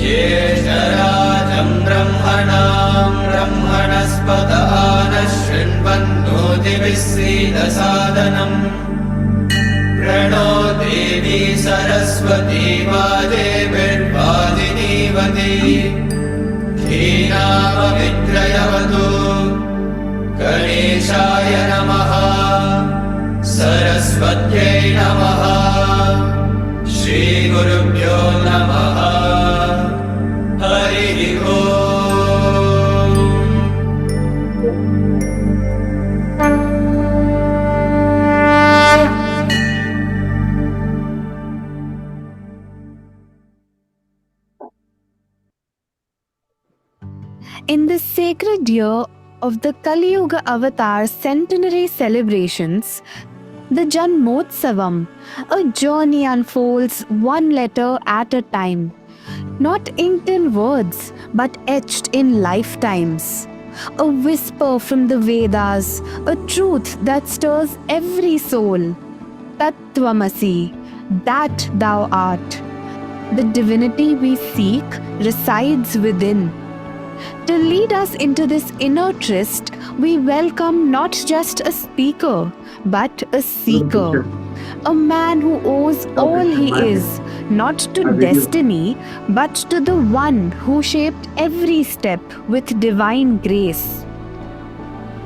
येषराजं ब्रह्मणां ब्रह्मणस्पदानः शृण्वन्नोतिभिः सीदसादनम् प्रणो देवी सरस्वती वाजेभिर्वाजिनीवती धीनामविद्रयवतु गणेशाय नमः सरस्वत्यै नमः श्रीगुरुभ्यो नमः हरिः ओम्। In the sacred year of the Kali Yuga Avatar centenary celebrations, the Janmotsavam, a journey unfolds one letter at a time, not inked in words but etched in lifetimes. A whisper from the Vedas, a truth that stirs every soul. Tattvamasi, that thou art. The divinity we seek resides within. To lead us into this inner tryst, we welcome not just a speaker, but a seeker. A man who owes all he is, not to destiny, but to the one who shaped every step with divine grace.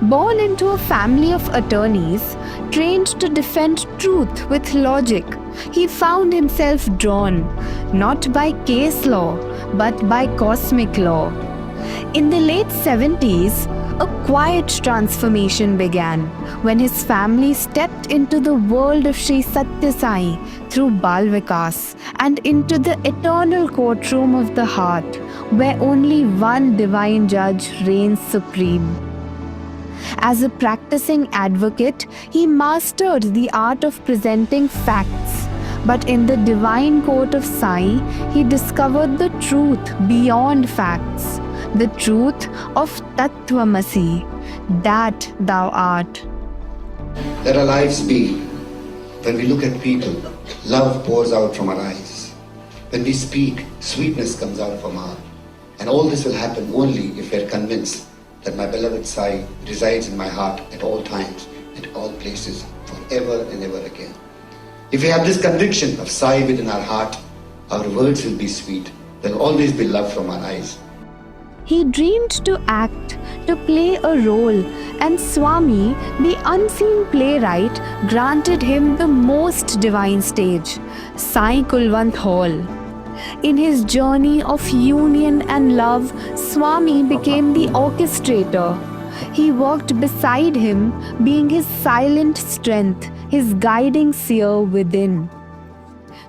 Born into a family of attorneys, trained to defend truth with logic, he found himself drawn, not by case law, but by cosmic law. In the late 70s, a quiet transformation began when his family stepped into the world of Sri Sathya Sai through Bal Vikas and into the eternal courtroom of the heart, where only one divine judge reigns supreme. As a practicing advocate, he mastered the art of presenting facts. But in the divine court of Sai, he discovered the truth beyond facts, the truth of Tattvamasi, that thou art. Let our lives be. When we look at people, love pours out from our eyes. When we speak, sweetness comes out from our heart. And all this will happen only if we are convinced that my beloved Sai resides in my heart at all times, at all places, forever and ever again. If we have this conviction of Sai within our heart, our words will be sweet. There will always be love from our eyes. He dreamed to act, to play a role, and Swami, the unseen playwright, granted him the most divine stage, Sai Kulwant Hall. In his journey of union and love, Swami became the orchestrator. He walked beside him, being his silent strength, his guiding seer within.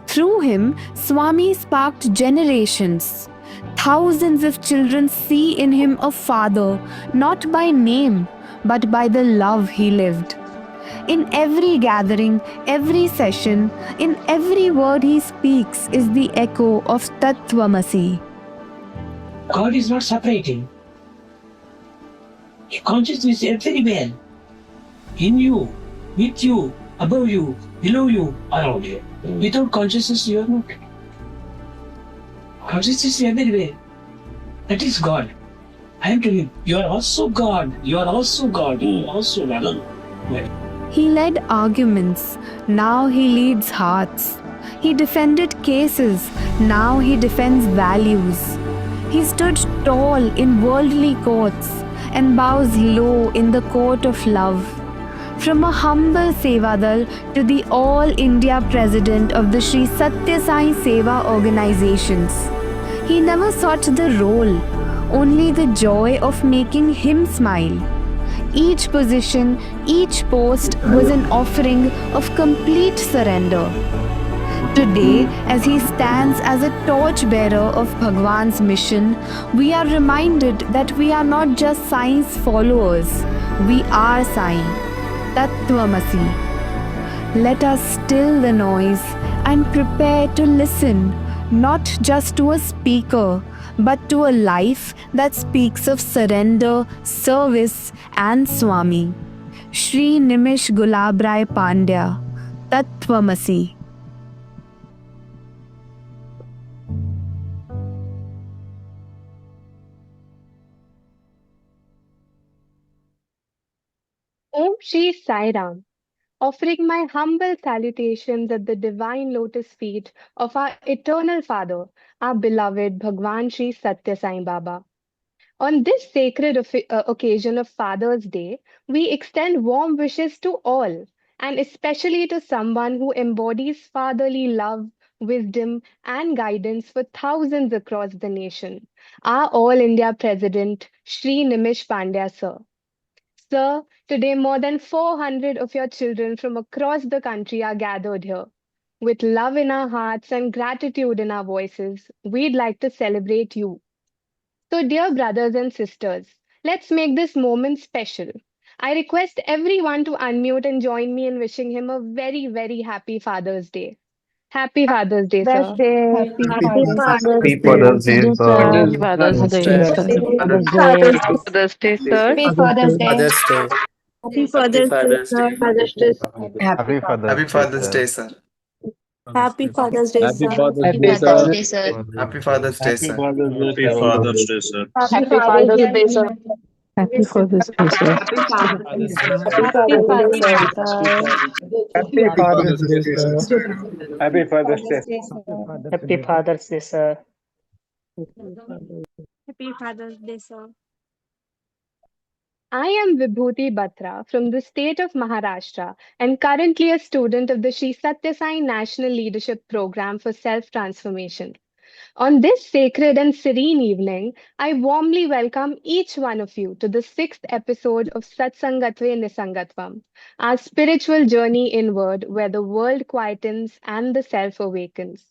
Through him, Swami sparked generations. Thousands of children see in him a father, not by name, but by the love he lived. In every gathering, every session, in every word he speaks is the echo of Tattvamasi. God is not separating. Consciousness is everywhere. In you, with you, above you, below you, around you. Without consciousness, you are not. Consciousness is everywhere. That is God. I am telling you, you are also God. You are also God. You are also God. He led arguments, now he leads hearts. He defended cases, now he defends values. He stood tall in worldly courts and bows low in the court of love. From a humble Sevadal to the All India President of the Sri Sathya Sai Seva organizations, he never sought the role, only the joy of making him smile. Each position, each post was an offering of complete surrender. Today, as he stands as a torchbearer of Bhagwan's mission, we are reminded that we are not just Sai's followers, we are Sai, Tattvamasi. Let us still the noise and prepare to listen, not just to a speaker, but to a life that speaks of surrender, service and Swami. Shri Nimish Pandya, Tattvamasi. Shri Sairam, offering my humble salutations at the divine lotus feet of our eternal Father, our beloved Bhagwan Shri Sathya Sai Baba. On this sacred occasion of Father's Day, we extend warm wishes to all, and especially to someone who embodies fatherly love, wisdom, and guidance for thousands across the nation. Our All India President, Shri Nimish Pandya, sir. Sir, today more than 400 of your children from across the country are gathered here. With love in our hearts and gratitude in our voices, we'd like to celebrate you. So, dear brothers and sisters, let's make this moment special. I request everyone to unmute and join me in wishing him a very, very happy Father's Day. Happy Father's Day, Father's sir. Day. Happy Father's Happy Day. Father's Day, sir. Happy Father's Day, Father's sir. Day. Father's Father's Day. Day. Father's Day, sir. Happy Father's Day. Father's Day. Happy Happy Father's Day, Father's sir. Day. Father's Day. Happy Happy Father's Day, Father's sir. Day, sir. Happy Father's Day, Happy sir. Father's Happy Day, Father's sir. Day, sir. Happy Father's Day, Happy sir. Father's Day, Happy sir. Father's Day, sir. Happy Happy Father's Father's Day. Day, sir. Happy Father's Day, sir. Happy Father's Day, sir. Happy Happy Father's Day, Father's Day, sir. sir. Happy Happy Father's Father's Day, Day, sir. sir. Happy Father's Day. Happy Father's Day, sir. Happy Father's Day, sir. I am Vibhuti Batra from the state of Maharashtra and currently a student of the Sri Sathya Sai National Leadership Program for Self Transformation. On this sacred and serene evening, I warmly welcome each one of you to the sixth episode of Satsangatve Nissangatvam, our spiritual journey inward where the world quietens and the self awakens.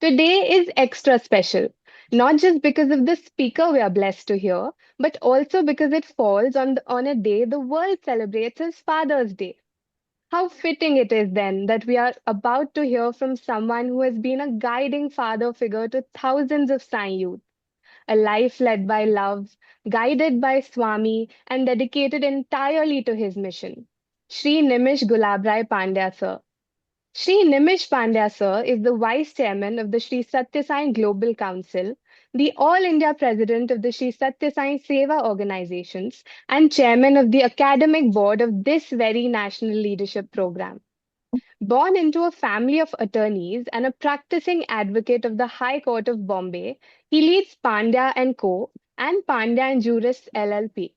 Today is extra special, not just because of the speaker we are blessed to hear, but also because it falls on a day the world celebrates as Father's Day. How fitting it is then that we are about to hear from someone who has been a guiding father figure to thousands of Sai youth, a life led by love, guided by Swami, and dedicated entirely to his mission. Shri Nimish Gulabrai Pandya, sir. Shri Nimish Pandya, sir, is the Vice Chairman of the Shri Sathya Sai Global Council, the All India President of the Shri Sathya Sai Seva organizations, and Chairman of the Academic Board of this very National Leadership Program. Born into a family of attorneys and a practicing advocate of the High Court of Bombay, he leads Pandya and Co. and Pandya and Juris LLP.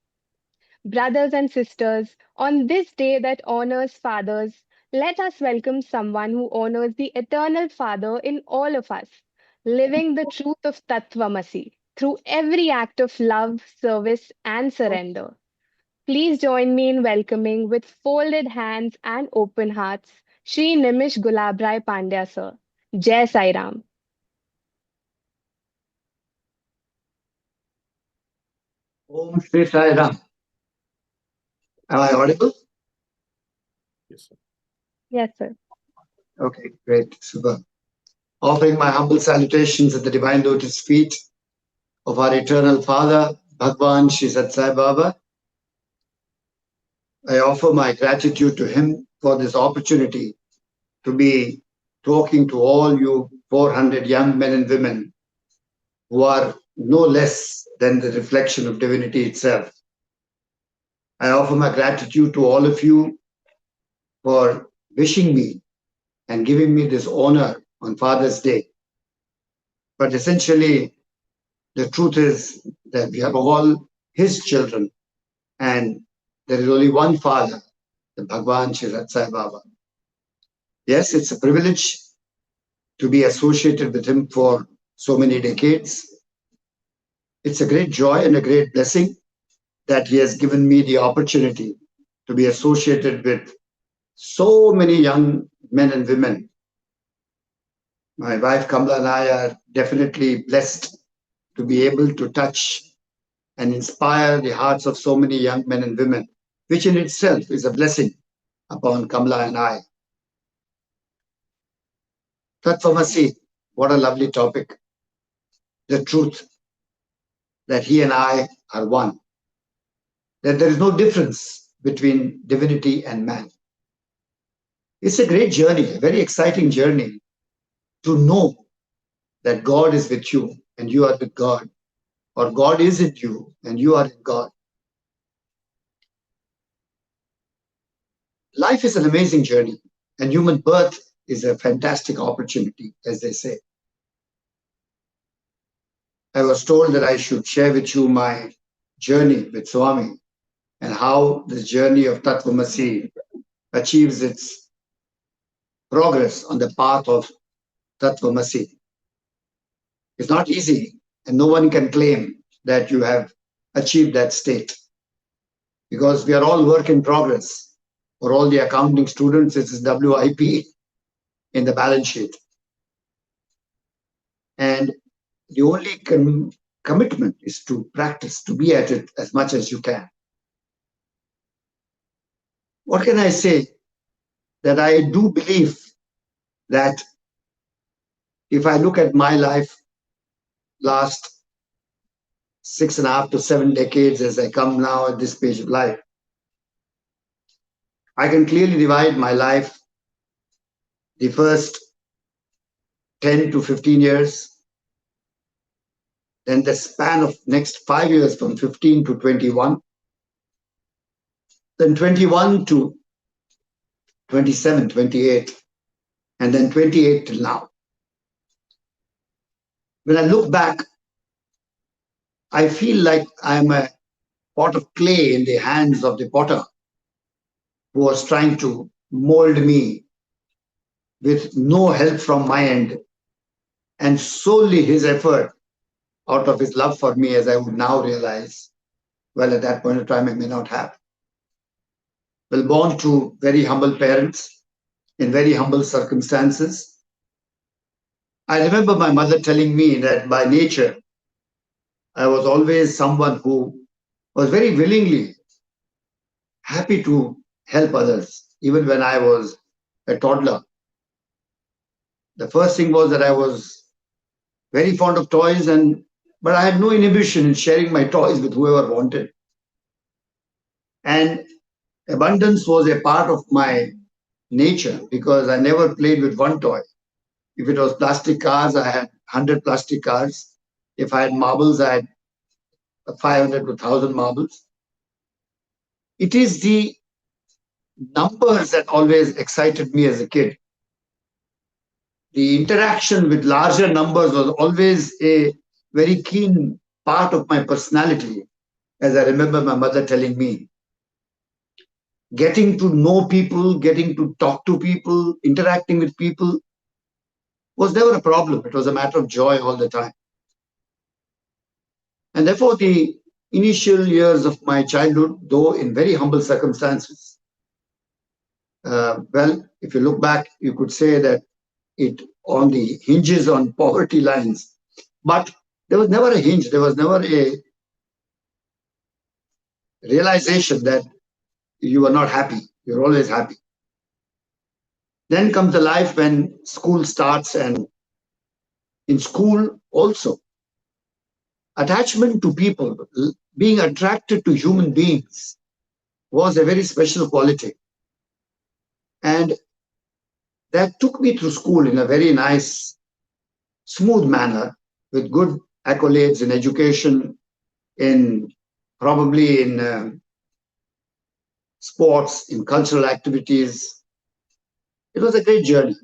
Brothers and sisters, on this day that honors fathers, let us welcome someone who honors the eternal Father in all of us, living the truth of Tattvamasi through every act of love, service, and surrender. Please join me in welcoming with folded hands and open hearts Shri Nimish Gulabrai Pandya, sir. Jai Sairam. Om Shri Sai Ram. Am I audible? Yes, sir. Yes, sir. Okay, great, super. Offering my humble salutations at the divine lotus feet of our eternal Father, Bhagwan Shri Satsai Baba. I offer my gratitude to him for this opportunity to be talking to all you 400 young men and women who are no less than the reflection of divinity itself. I offer my gratitude to all of you for wishing me and giving me this honor on Father's Day. But essentially, the truth is that we are all his children, and there is only one Father, the Bhagwan Shri Satsai Baba. Yes, it's a privilege to be associated with him for so many decades. It's a great joy and a great blessing that he has given me the opportunity to be associated with so many young men and women. My wife Kamla and I are definitely blessed to be able to touch and inspire the hearts of so many young men and women, which in itself is a blessing upon Kamla and I. Tattvamasi, what a lovely topic. The truth that he and I are one, that there is no difference between divinity and man. It's a great journey, a very exciting journey to know that God is with you and you are with God, or God is in you and you are in God. Life is an amazing journey, and human birth is a fantastic opportunity, as they say. I was told that I should share with you my journey with Swami and how this journey of Tattvamasi achieves its progress on the path of Tattvamasi. It's not easy, and no one can claim that you have achieved that state, because we are all work in progress. For all the accounting students, it is WIP in the balance sheet. And the only commitment is to practice, to be at it as much as you can. What can I say? That I do believe that if I look at my life, last 6.5 to 7 decades as I come now at this stage of life, I can clearly divide my life, the first 10 to 15 years, then the span of next 5 years from 15 to 21, then 21 to 27, 28, and then 28 till now. When I look back, I feel like I'm a pot of clay in the hands of the potter who was trying to mold me with no help from my end, and solely his effort out of his love for me, as I would now realize. Well, at that point of time, I may not have. Well, born to very humble parents in very humble circumstances. I remember my mother telling me that by nature, I was always someone who was very willingly happy to help others, even when I was a toddler. The first thing was that I was very fond of toys, but I had no inhibition in sharing my toys with whoever wanted. And abundance was a part of my nature, because I never played with one toy. If it was plastic cars, I had 100 plastic cars. If I had marbles, I had 500 to 1,000 marbles. It is the numbers that always excited me as a kid. The interaction with larger numbers was always a very keen part of my personality, as I remember my mother telling me. Getting to know people, getting to talk to people, interacting with people was never a problem. It was a matter of joy all the time. And therefore, the initial years of my childhood, though in very humble circumstances, well, if you look back, you could say that it only hinges on poverty lines. But there was never a hinge. There was never a realization that you are not happy. You're always happy. Then comes the life when school starts, and in school also, attachment to people, being attracted to human beings was a very special quality. And that took me through school in a very nice, smooth manner, with good accolades in education, probably in sports, in cultural activities. It was a great journey.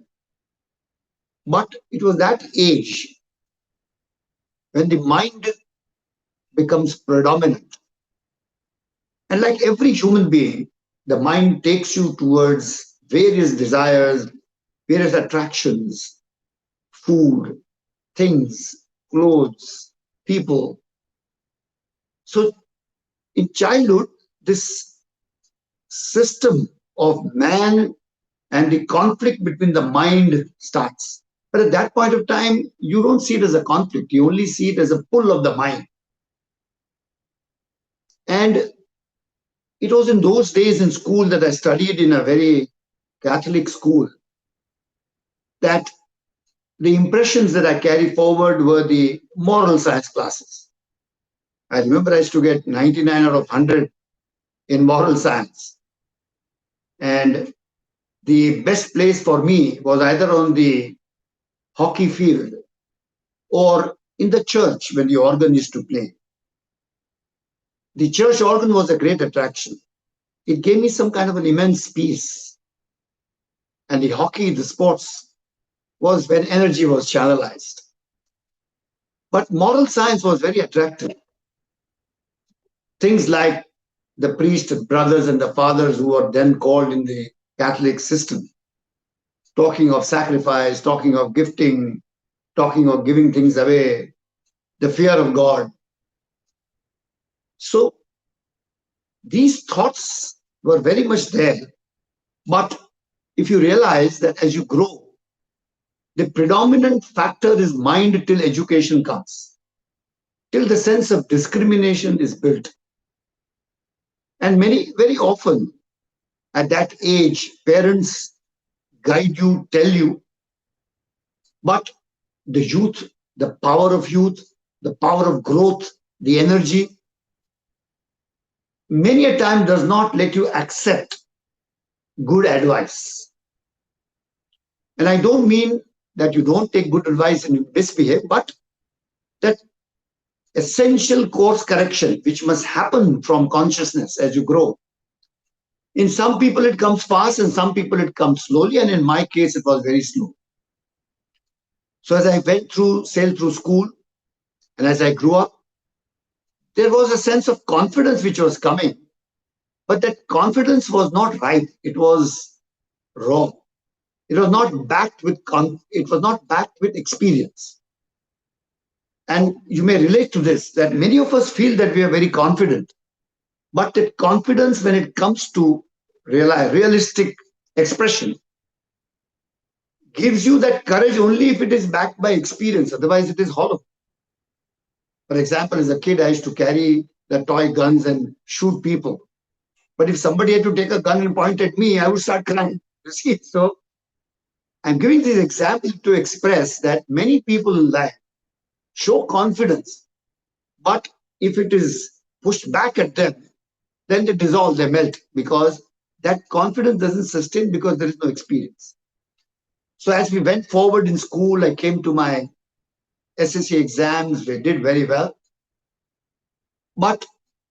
But it was that age when the mind becomes predominant. And like every human being, the mind takes you towards various desires, various attractions, food, things, clothes, people. So in childhood, this system of man and the conflict between the mind starts. But at that point of time, you don't see it as a conflict. You only see it as a pull of the mind. And it was in those days in school that I studied in a very Catholic school, that the impressions that I carry forward were the moral science classes. I remember I used to get 99 out of 100 in moral science. And the best place for me was either on the hockey field or in the church when the organ used to play. The church organ was a great attraction. it gave me some kind of an immense peace. And the hockey, the sports, was when energy was channelized. But moral science was very attractive. Things like the priest brothers and the fathers who were then called in the Catholic system, talking of sacrifice, talking of gifting, talking of giving things away, the fear of God. So these thoughts were very much there. But if you realize that as you grow, the predominant factor is mind till education comes, till the sense of discrimination is built. And very often at that age, parents guide you, tell you, but the youth, the power of youth, the power of growth, the energy, many a time does not let you accept good advice. And I don't mean that you don't take good advice and you misbehave, but that essential course correction which must happen from consciousness as you grow. In some people it comes fast, and some people it comes slowly, and in my case it was very slow. So as I sailed through school, and as I grew up, there was a sense of confidence which was coming, but that confidence was not right. It was wrong. It was not backed with experience. And you may relate to this, that many of us feel that we are very confident, but that confidence, when it comes to realistic expression, gives you that courage only if it is backed by experience. Otherwise, it is hollow. For example, as a kid, I used to carry the toy guns and shoot people. But if somebody had to take a gun and point at me, I would start crying. You see, so I'm giving this example to express that many people in life show confidence, but if it is pushed back at them, then they dissolve, they melt, because that confidence doesn't sustain because there is no experience. So as we went forward in school, I came to my SSC exams, we did very well. But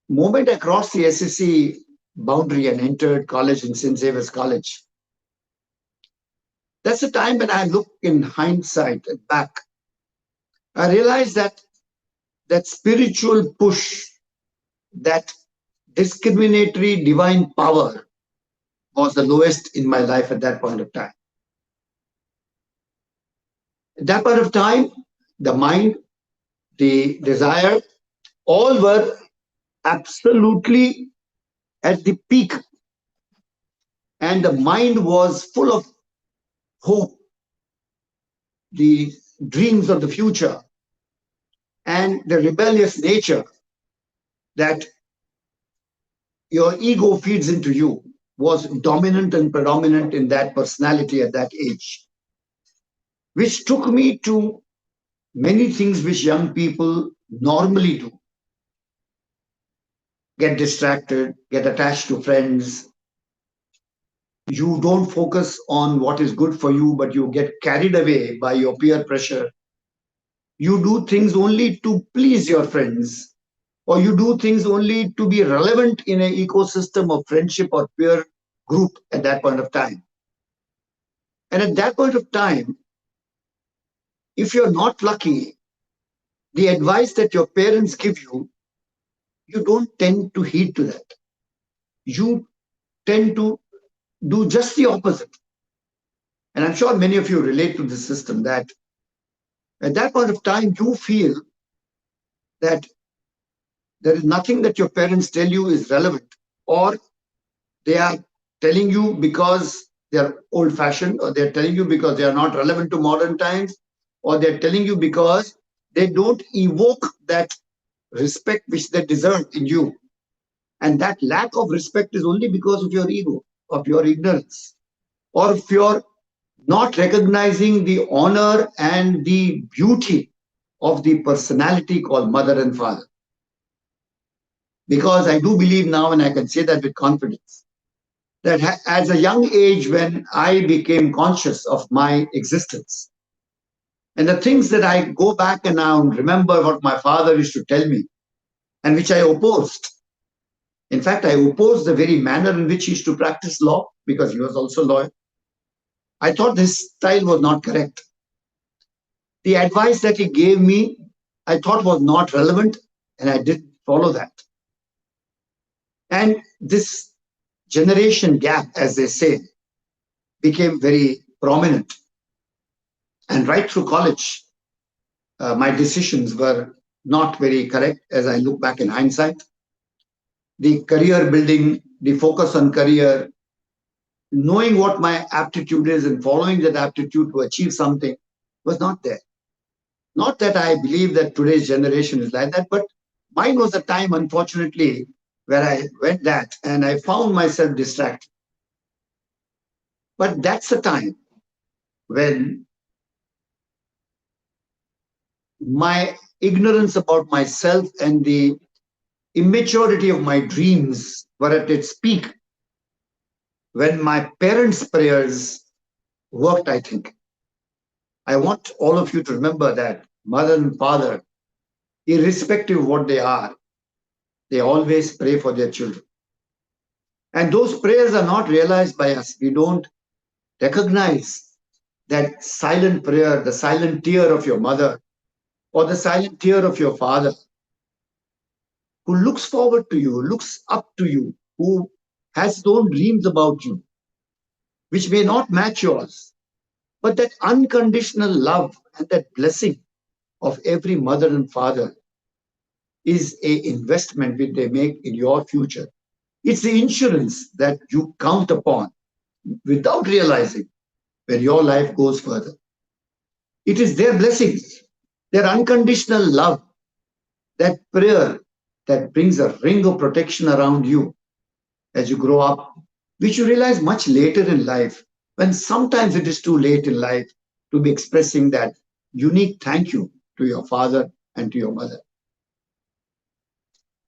the moment I crossed the SSC boundary and entered college in St. Xavier's College, that's the time when I look in hindsight back. I realized that that spiritual push, that discriminatory divine power was the lowest in my life at that point of time. At that point of time, the mind, the desire, all were absolutely at the peak. And the mind was full of hope, the dreams of the future, and the rebellious nature that your ego feeds into you was dominant and predominant in that personality at that age, which took me to many things which young people normally do. Get distracted, get attached to friends. You don't focus on what is good for you, but you get carried away by your peer pressure. You do things only to please your friends, or you do things only to be relevant in an ecosystem of friendship or peer group at that point of time. And at that point of time, if you're not lucky, the advice that your parents give you, you don't tend to heed to that. You tend to do just the opposite. And I'm sure many of you relate to this system, that at that point of time, you feel that there is nothing that your parents tell you is relevant, or they are telling you because they are old-fashioned, or they're telling you because they are not relevant to modern times, or they're telling you because they don't evoke that respect which they deserve in you. And that lack of respect is only because of your ego, of your ignorance, or if you're not recognizing the honor and the beauty of the personality called mother and father. Because I do believe now, and I can say that with confidence, that as a young age, when I became conscious of my existence, and the things that I go back and now remember what my father used to tell me, and which I opposed, In fact, I opposed the very manner in which he used to practice law because he was also a lawyer. I thought his style was not correct. The advice that he gave me, I thought was not relevant, and I did follow that. And this generation gap, as they say, became very prominent. And right through college, my decisions were not very correct as I look back in hindsight. The career building, the focus on career, knowing what my aptitude is and following that aptitude to achieve something was not there. Not that I believe that today's generation is like that, but mine was a time, unfortunately, where I went that and I found myself distracted. But that's the time when my ignorance about myself and the immaturity of my dreams were at its peak, when my parents' prayers worked, I think. I want all of you to remember that mother and father, irrespective of what they are, they always pray for their children. And those prayers are not realized by us. We don't recognize that silent prayer, the silent tear of your mother, or the silent tear of your father, who looks forward to you, looks up to you, who has his own dreams about you, which may not match yours. But that unconditional love and that blessing of every mother and father is an investment which they make in your future. It's the insurance that you count upon without realizing when your life goes further. It is their blessings, their unconditional love, that prayer that brings a ring of protection around you as you grow up, which you realize much later in life, when sometimes it is too late in life to be expressing that unique thank you to your father and to your mother.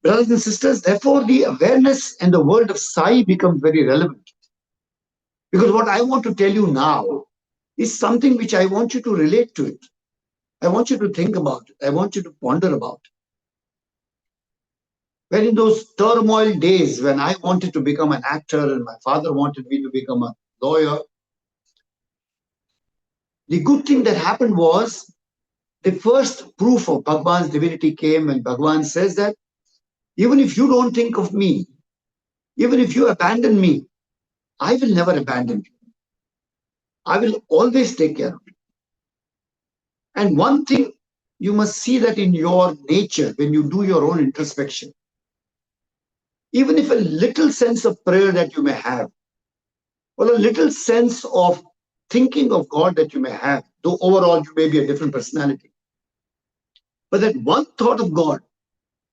Brothers and sisters, therefore, the awareness and the world of Sai becomes very relevant. Because what I want to tell you now is something which I want you to relate to it. I want you to think about it. I want you to ponder about it. When in those turmoil days when I wanted to become an actor and my father wanted me to become a lawyer, the good thing that happened was the first proof of Bhagwan's divinity came when Bhagwan says that even if you don't think of me, even if you abandon me, I will never abandon you. I will always take care of you. And one thing, you must see that in your nature, when you do your own introspection, even if a little sense of prayer that you may have, or a little sense of thinking of God that you may have, though overall you may be a different personality, but that one thought of God,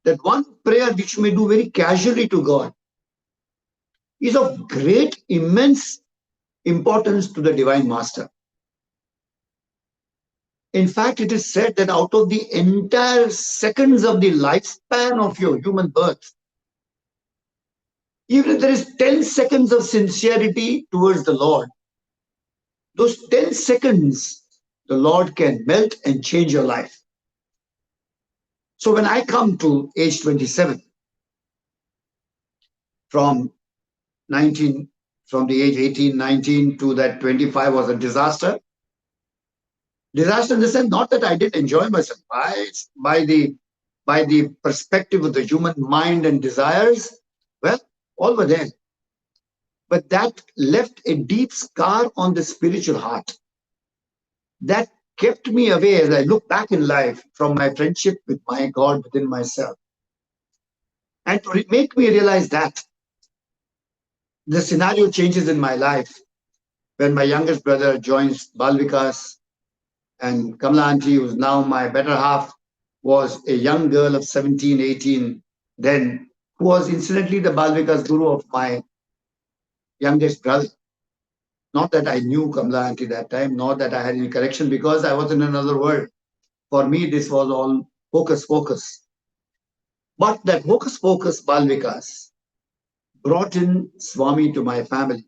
that one prayer which you may do very casually to God, is of great, immense importance to the Divine Master. In fact, it is said that out of the entire seconds of the lifespan of your human birth, even if there is 10 seconds of sincerity towards the Lord, those 10 seconds, the Lord can melt and change your life. So when I come to age 27, from the age 18, 19 to that 25 was a disaster. Disaster in the sense, not that I didn't enjoy myself. By the perspective of the human mind and desires, well, all were there. But that left a deep scar on the spiritual heart. That kept me away as I look back in life from my friendship with my God within myself. And to make me realize that the scenario changes in my life when my youngest brother joins Balvikas, and Kamla Aunty, who is now my better half, was a young girl of 17, 18 then, who was incidentally the Balvikas guru of my youngest brother. Not that I knew Kamla Aunty that time, nor that I had any correction, because I was in another world. For me, this was all hocus pocus. But that hocus pocus Balvikas brought in Swami to my family,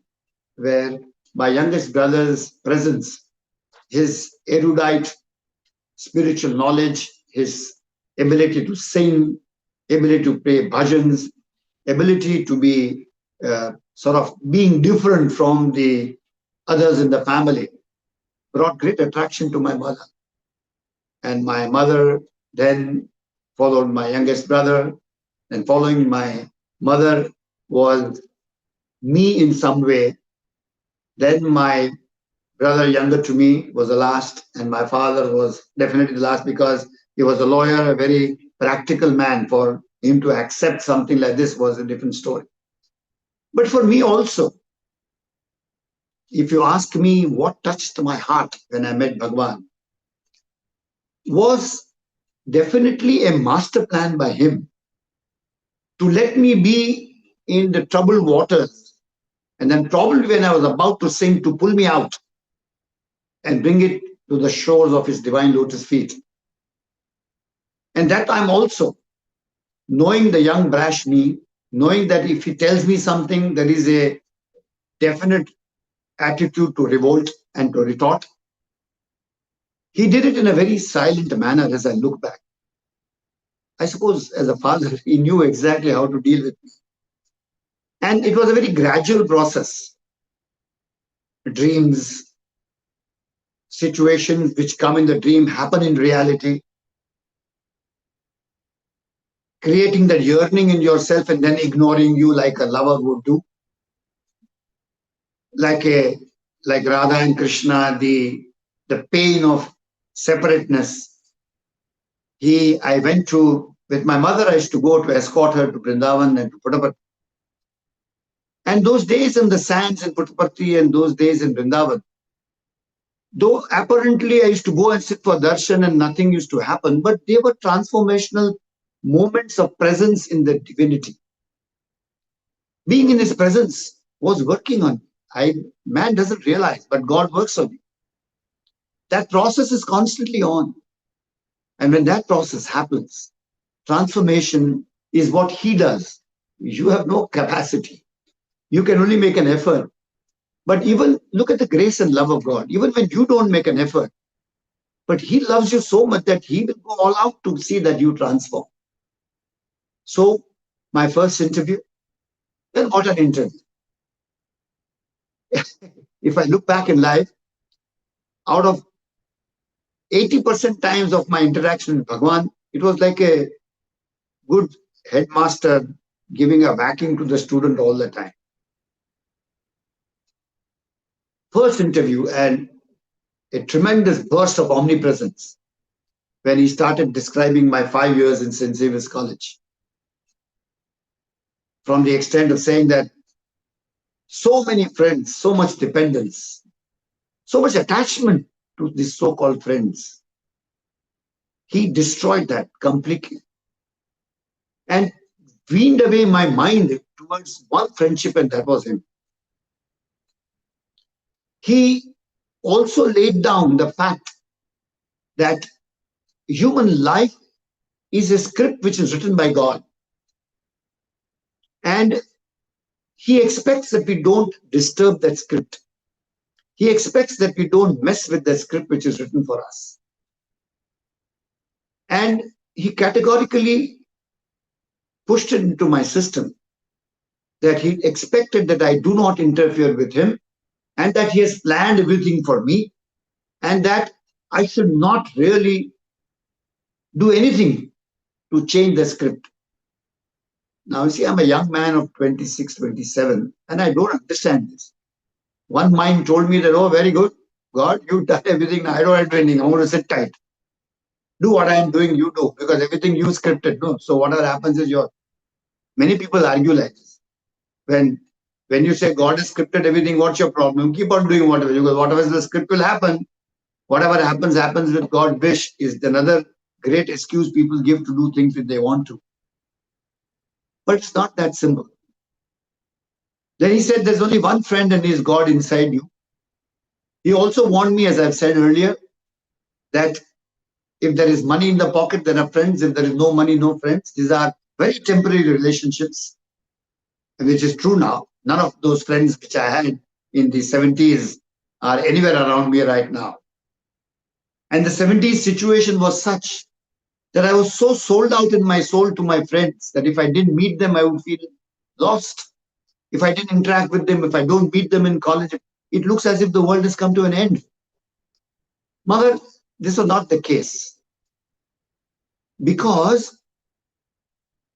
where my youngest brother's presence, his erudite spiritual knowledge, his ability to sing, ability to play bhajans, ability to be sort of being different from the others in the family brought great attraction to my mother. And my mother then followed my youngest brother, and following my mother was me in some way. Then my brother younger to me was the last, and my father was definitely the last because he was a lawyer, a very practical man. For him to accept something like this was a different story. But for me also, if you ask me what touched my heart when I met Bhagwan, was definitely a master plan by him to let me be in the troubled waters, and then probably when I was about to sink, to pull me out and bring it to the shores of his divine lotus feet. And that time also, knowing the young brash me, knowing that if he tells me something, there is a definite attitude to revolt and to retort, he did it in a very silent manner as I look back. I suppose as a father, he knew exactly how to deal with me. And it was a very gradual process. Dreams, situations which come in the dream happen in reality. Creating that yearning in yourself and then ignoring you like a lover would do. Like Radha and Krishna, the pain of separateness. I went to, with my mother, I used to go to escort her to Vrindavan and to Puttaparthi. And those days in the sands in Puttaparthi and those days in Vrindavan, though apparently I used to go and sit for darshan and nothing used to happen, but they were transformational moments of presence in the divinity. Being in his presence was working on me. Man doesn't realize, but God works on you. That process is constantly on. And when that process happens, transformation is what he does. You have no capacity. You can only make an effort. But even look at the grace and love of God. Even when you don't make an effort, but he loves you so much that he will go all out to see that you transform. So my first interview, then what an interview. If I look back in life, out of 80% times of my interaction with Bhagwan, it was like a good headmaster giving a whacking to the student all the time. First interview, and a tremendous burst of omnipresence when he started describing my 5 years in St. Xavier's College. From the extent of saying that so many friends, so much dependence, so much attachment to these so-called friends. He destroyed that completely and weaned away my mind towards one friendship, and that was him. He also laid down the fact that human life is a script which is written by God. And he expects that we don't disturb that script. He expects that we don't mess with the script which is written for us. And he categorically pushed it into my system that he expected that I do not interfere with him, and that he has planned everything for me, and that I should not really do anything to change the script. Now, you see, I'm a young man of 26, 27, and I don't understand this. One mind told me that, oh, very good, God, you've done everything. I don't have to do anything. I'm going to sit tight. Do what I'm doing, you do, because everything you scripted. No, so whatever happens is yours. Many people argue like this. When you say God has scripted everything, what's your problem? Keep on doing whatever, because whatever is the script will happen. Whatever happens, happens with God's wish is another great excuse people give to do things if they want to. But it's not that simple. Then he said, there's only one friend and he is God inside you. He also warned me, as I've said earlier, that if there is money in the pocket, there are friends. If there is no money, no friends. These are very temporary relationships, which is true now. None of those friends which I had in the 70s are anywhere around me right now. And the 70s situation was such that I was so sold out in my soul to my friends that if I didn't meet them, I would feel lost. If I didn't interact with them, if I don't meet them in college, it looks as if the world has come to an end. Mother, this was not the case. Because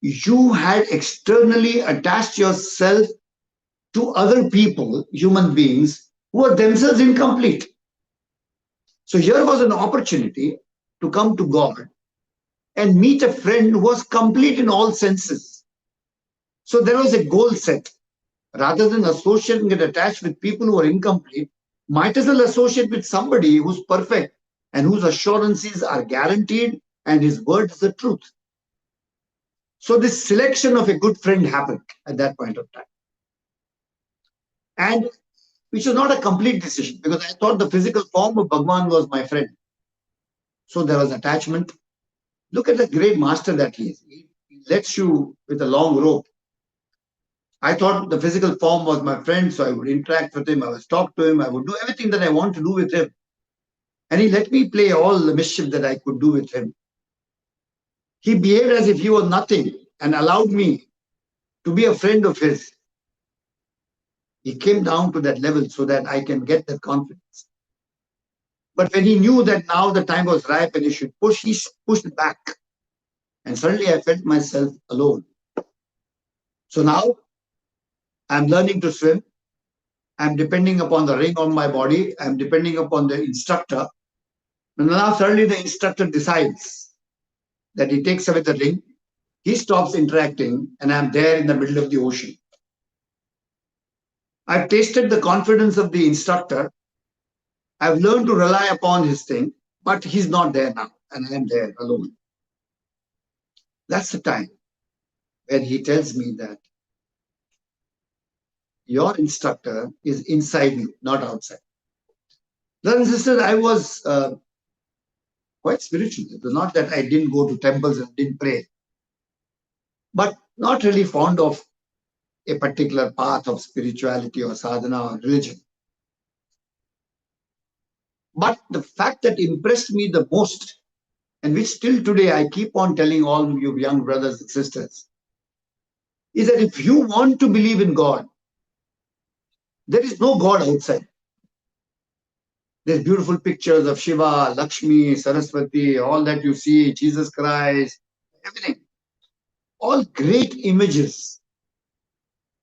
you had externally attached yourself to other people, human beings, who are themselves incomplete. So here was an opportunity to come to God and meet a friend who was complete in all senses. So there was a goal set. Rather than associate and get attached with people who are incomplete, might as well associate with somebody who's perfect and whose assurances are guaranteed and his word is the truth. So this selection of a good friend happened at that point of time. And which was not a complete decision, because I thought the physical form of Bhagwan was my friend. So there was attachment. Look at the great master that he is. He lets you with a long rope. I thought the physical form was my friend, so I would interact with him, I would talk to him, I would do everything that I want to do with him. And he let me play all the mischief that I could do with him. He behaved as if he was nothing and allowed me to be a friend of his. He came down to that level so that I can get that confidence. But when he knew that now the time was ripe and he should push, he pushed back. And suddenly I felt myself alone. So now I'm learning to swim. I'm depending upon the ring on my body. I'm depending upon the instructor. And now suddenly the instructor decides that he takes away the ring. He stops interacting and I'm there in the middle of the ocean. I've tasted the confidence of the instructor. I've learned to rely upon his thing, but he's not there now and I'm there alone. That's the time when he tells me that your instructor is inside you, not outside. Brothers and sisters, I was quite spiritual. It was not that I didn't go to temples and didn't pray, but not really fond of a particular path of spirituality or sadhana or religion. But the fact that impressed me the most, and which still today I keep on telling all you young brothers and sisters, is that if you want to believe in God, there is no God outside. There's beautiful pictures of Shiva, Lakshmi, Saraswati, all that you see, Jesus Christ, everything. All great images,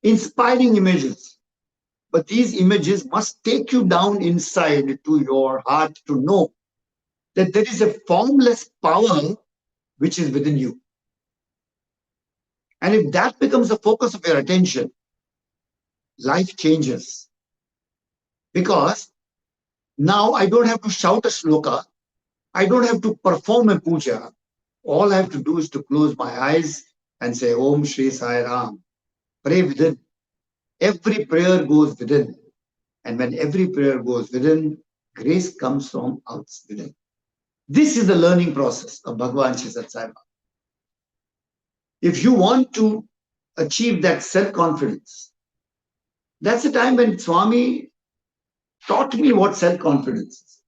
inspiring images. But these images must take you down inside to your heart to know that there is a formless power which is within you. And if that becomes the focus of your attention, life changes. Because now I don't have to shout a shloka. I don't have to perform a puja. All I have to do is to close my eyes and say, Om Shri Sairam. Pray within. Every prayer goes within. And when every prayer goes within, grace comes from outside within. This is the learning process of Bhagavan Shri Satsang. If you want to achieve that self-confidence, that's the time when Swami taught me what self-confidence is.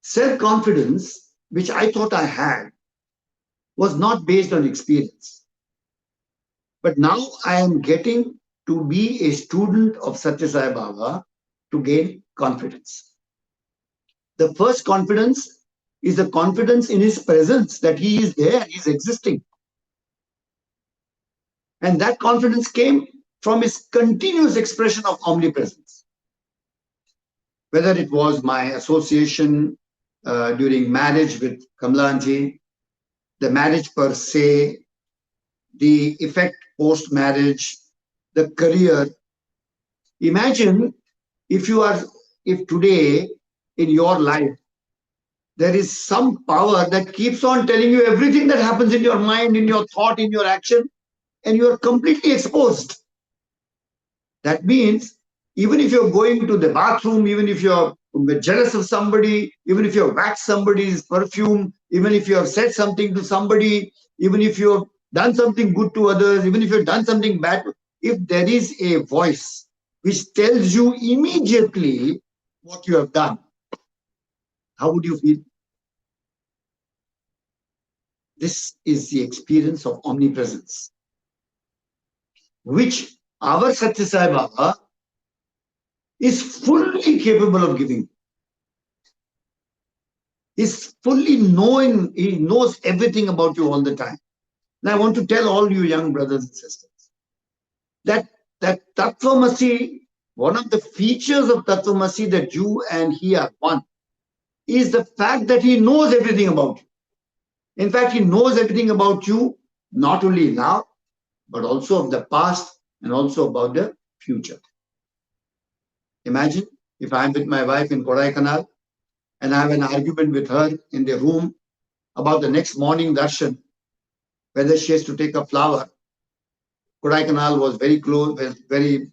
Self-confidence, which I thought I had, was not based on experience. But now I am getting to be a student of Satya Sai Baba to gain confidence. The first confidence is the confidence in his presence, that he is there, he is existing. And that confidence came from his continuous expression of omnipresence. Whether it was my association during marriage with Kamlanji, the marriage per se, the effect post-marriage, the career. Imagine if today in your life, there is some power that keeps on telling you everything that happens in your mind, in your thought, in your action, and you are completely exposed. That means even if you're going to the bathroom, even if you're jealous of somebody, even if you've waxed somebody's perfume, even if you have said something to somebody, even if you've done something good to others, even if you've done something bad, if there is a voice which tells you immediately what you have done, how would you feel? This is the experience of omnipresence. which our Satya Sai Baba is fully capable of giving. Is fully knowing, he knows everything about you all the time. And I want to tell all you young brothers and sisters that Tattvamasi, one of the features of Tattvamasi that you and he are one, is the fact that he knows everything about you. In fact, he knows everything about you, not only now, but also of the past and also about the future. Imagine if I'm with my wife in Kodaikanal and I have an argument with her in the room about the next morning darshan, whether she has to take a flower. Kodaikanal was very close, very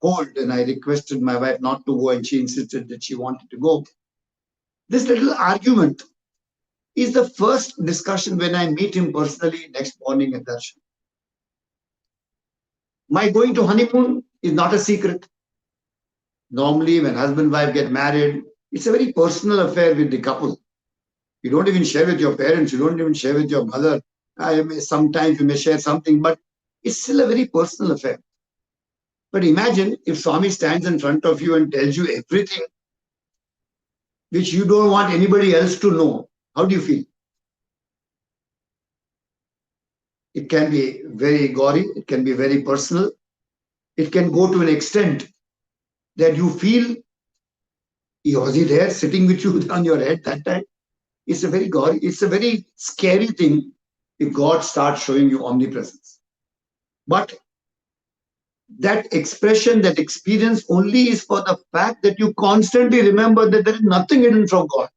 cold, and I requested my wife not to go, and she insisted that she wanted to go. This little argument is the first discussion when I meet him personally next morning at darshan. My going to honeymoon is not a secret. Normally, when husband and wife get married, it's a very personal affair with the couple. You don't even share with your parents. You don't even share with your mother. Sometimes you may share something, but it's still a very personal affair. But imagine if Swami stands in front of you and tells you everything which you don't want anybody else to know. How do you feel? It can be very gory. It can be very personal. It can go to an extent that you feel, was he there sitting with you on your head that time? It's a very gory, it's a very scary thing if God starts showing you omnipresence. But that expression, that experience only is for the fact that you constantly remember that there is nothing hidden from God.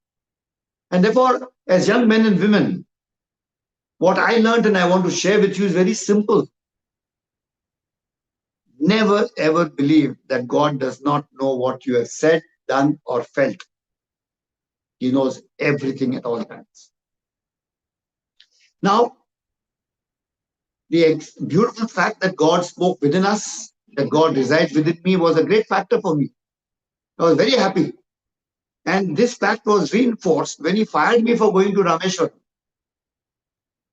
And therefore, as young men and women, what I learned and I want to share with you is very simple. Never ever believe that God does not know what you have said, done, or felt. He knows everything at all times. Now, the beautiful fact that God spoke within us, that God resides within me, was a great factor for me. I was very happy. And this fact was reinforced when he fired me for going to Rameshwaram.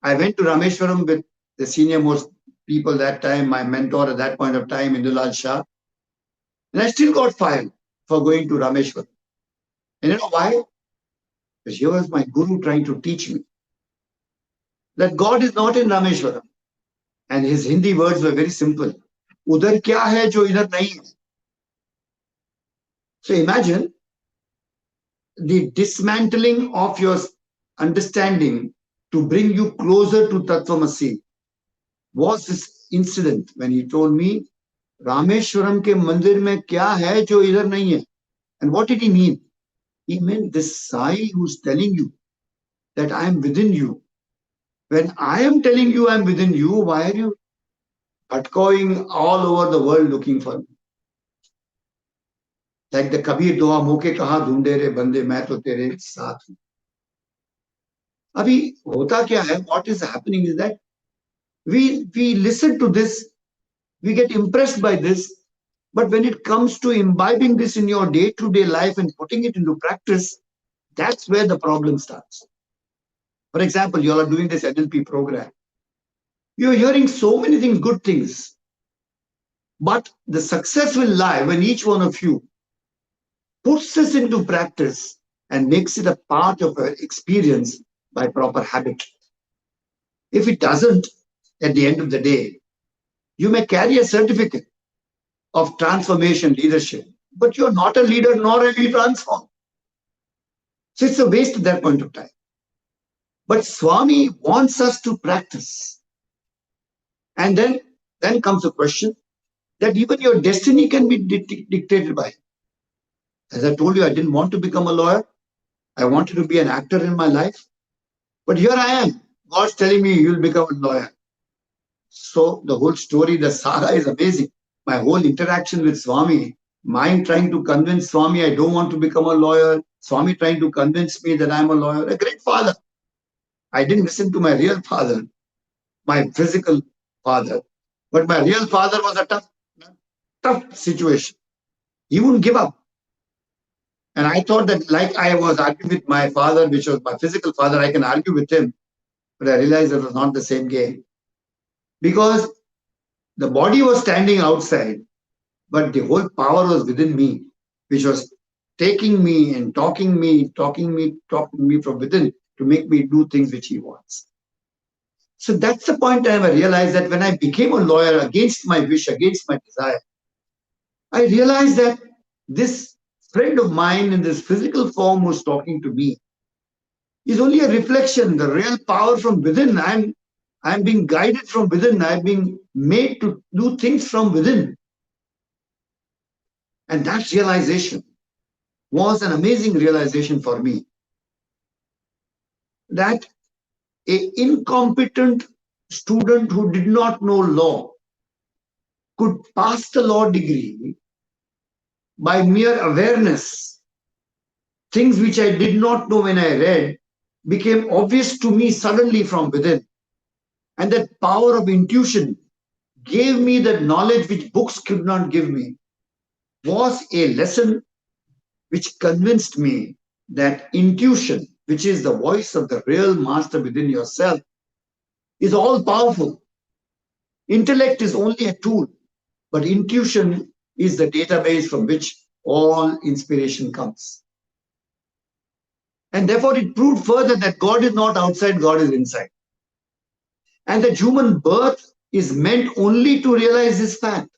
I went to Rameshwaram with the senior most people that time, my mentor at that point of time, Indulal Shah. And I still got fired for going to Rameshwaram. And you know why? Because here was my guru trying to teach me that God is not in Rameshwaram. And his Hindi words were very simple. Udhar kya hai jo idhar nahi hai? So imagine the dismantling of your understanding to bring you closer to Tattvamasi was this incident when he told me, Rameshwaram ke mandir mein kya hai jo idhar nahi hai? And what did he mean? He meant this Sai who's telling you that I am within you. When I am telling you I am within you, why are you bhatkoing all over the world looking for me? Like the Kabir Dua, Moke kaha dhunde re bande, main to tere saath hu. Abhi hota kya hai? What is happening is that we listen to this, we get impressed by this, but when it comes to imbibing this in your day-to-day life and putting it into practice, that's where the problem starts. For example, you all are doing this NLP program. You're hearing so many things, good things. But the success will lie when each one of you puts this into practice and makes it a part of your experience by proper habit. If it doesn't, at the end of the day, you may carry a certificate of transformation leadership, but you're not a leader nor a be transformed. So it's a waste at that point of time. But Swami wants us to practice. And then comes the question that even your destiny can be dictated by him. As I told you, I didn't want to become a lawyer. I wanted to be an actor in my life. But here I am. God's telling me you'll become a lawyer. So the whole story, the saga is amazing. My whole interaction with Swami, mine trying to convince Swami I don't want to become a lawyer, Swami trying to convince me that I'm a lawyer, a great father. I didn't listen to my real father, my physical father. But my real father was a tough situation. He wouldn't give up. And I thought that like I was arguing with my father, which was my physical father, I can argue with him. But I realized it was not the same game. Because The body was standing outside, but the whole power was within me, which was taking me and talking me from within to make me do things which he wants. So that's the point I realized that when I became a lawyer against my wish, against my desire, I realized that this friend of mine in this physical form who's talking to me is only a reflection, the real power from within. I'm being guided from within. I'm being made to do things from within. And that realization was an amazing realization for me. That an incompetent student who did not know law could pass the law degree by mere awareness. Things which I did not know when I read became obvious to me suddenly from within. And that power of intuition gave me that knowledge which books could not give me, was a lesson which convinced me that intuition, which is the voice of the real master within yourself, is all powerful. Intellect is only a tool, but intuition is the database from which all inspiration comes. And therefore it proved further that God is not outside, God is inside. And that human birth is meant only to realize this fact,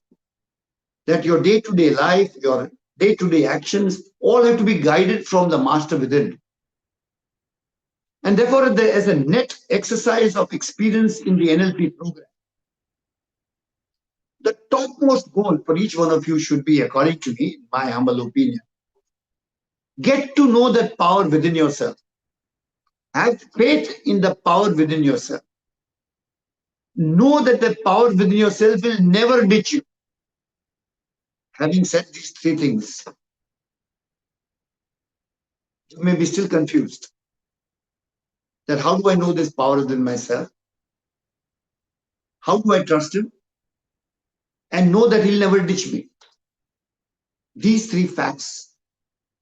that your day-to-day life, your day-to-day actions, all have to be guided from the master within. And therefore, as a net exercise of experience in the NLP program, the topmost goal for each one of you should be, according to me, my humble opinion, get to know that power within yourself. Have faith in the power within yourself. Know that the power within yourself will never ditch you. Having said these three things, you may be still confused that how do I know this power within myself? How do I trust him? And know that he'll never ditch me. These three facts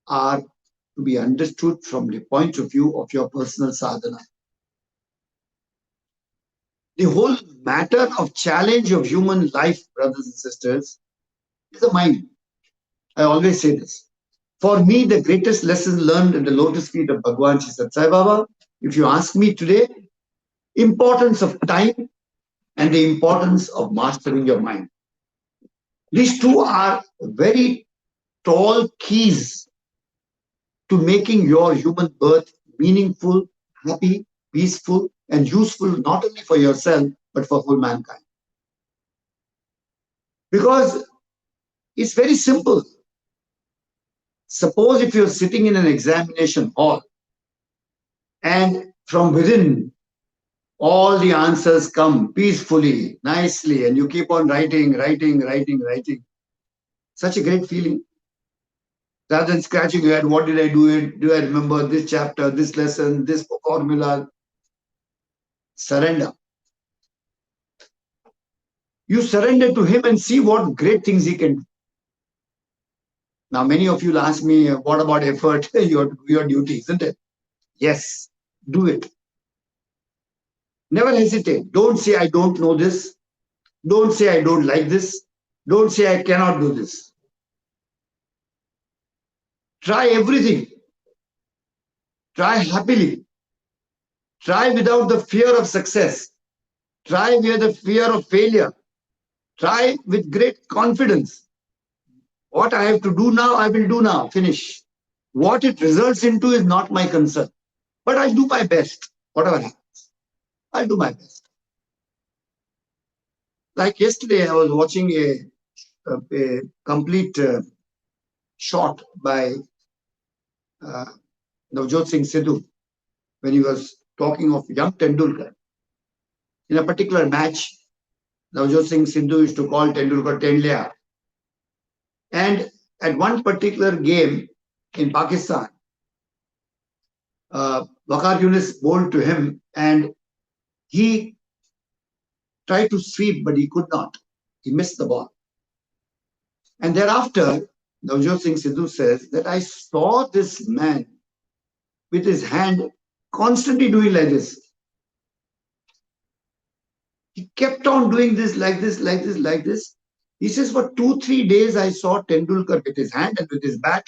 are to be understood from the point of view of your personal sadhana. The whole matter of challenge of human life, brothers and sisters, is the mind. I always say this. For me, the greatest lesson learned in the lotus feet of Bhagwan Shri Satsai Baba, if you ask me today, importance of time and the importance of mastering your mind. These two are very tall keys to making your human birth meaningful, happy, peaceful, and useful not only for yourself, but for whole mankind. Because it's very simple. Suppose if you're sitting in an examination hall and from within all the answers come peacefully, nicely, and you keep on writing. Such a great feeling. Rather than scratching your head, what did I do? Do I remember this chapter, this lesson, this formula? Surrender. You surrender to him and see what great things he can do. Now, many of you will ask me, what about effort? your duty, isn't it? Yes, do it. Never hesitate. Don't say, I don't know this. Don't say, I don't like this. Don't say, I cannot do this. Try everything. Try happily. Try without the fear of success. Try with the fear of failure. Try with great confidence. What I have to do now, I will do now. Finish. What it results into is not my concern. But I'll do my best. Whatever happens, I'll do my best. Like yesterday, I was watching a complete shot by Navjot Singh Sidhu when he was talking of young Tendulkar. In a particular match, Navjot Singh Sidhu used to call Tendulkar Tendlya. And at one particular game in Pakistan, Waqar Yunus bowled to him and he tried to sweep, but he could not. He missed the ball. And thereafter, Navjot Singh Sidhu says that I saw this man with his hand constantly doing like this. He kept on doing this, like this, like this, like this. He says, for 2-3 days, I saw Tendulkar with his hand and with his bat.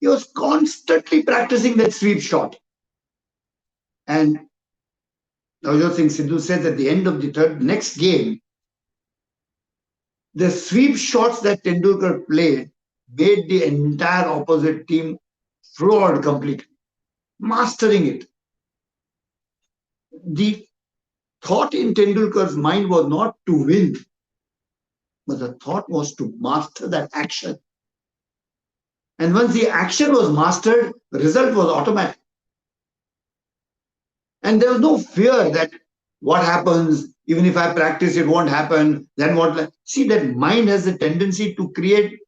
He was constantly practicing that sweep shot. And Navjot Singh Sidhu says at the end of the next game, the sweep shots that Tendulkar played made the entire opposite team floored completely, mastering it. The thought in Tendulkar's mind was not to win, but the thought was to master that action. And once the action was mastered, the result was automatic. And there was no fear that what happens, even if I practice, it won't happen. Then what? See, that mind has a tendency to create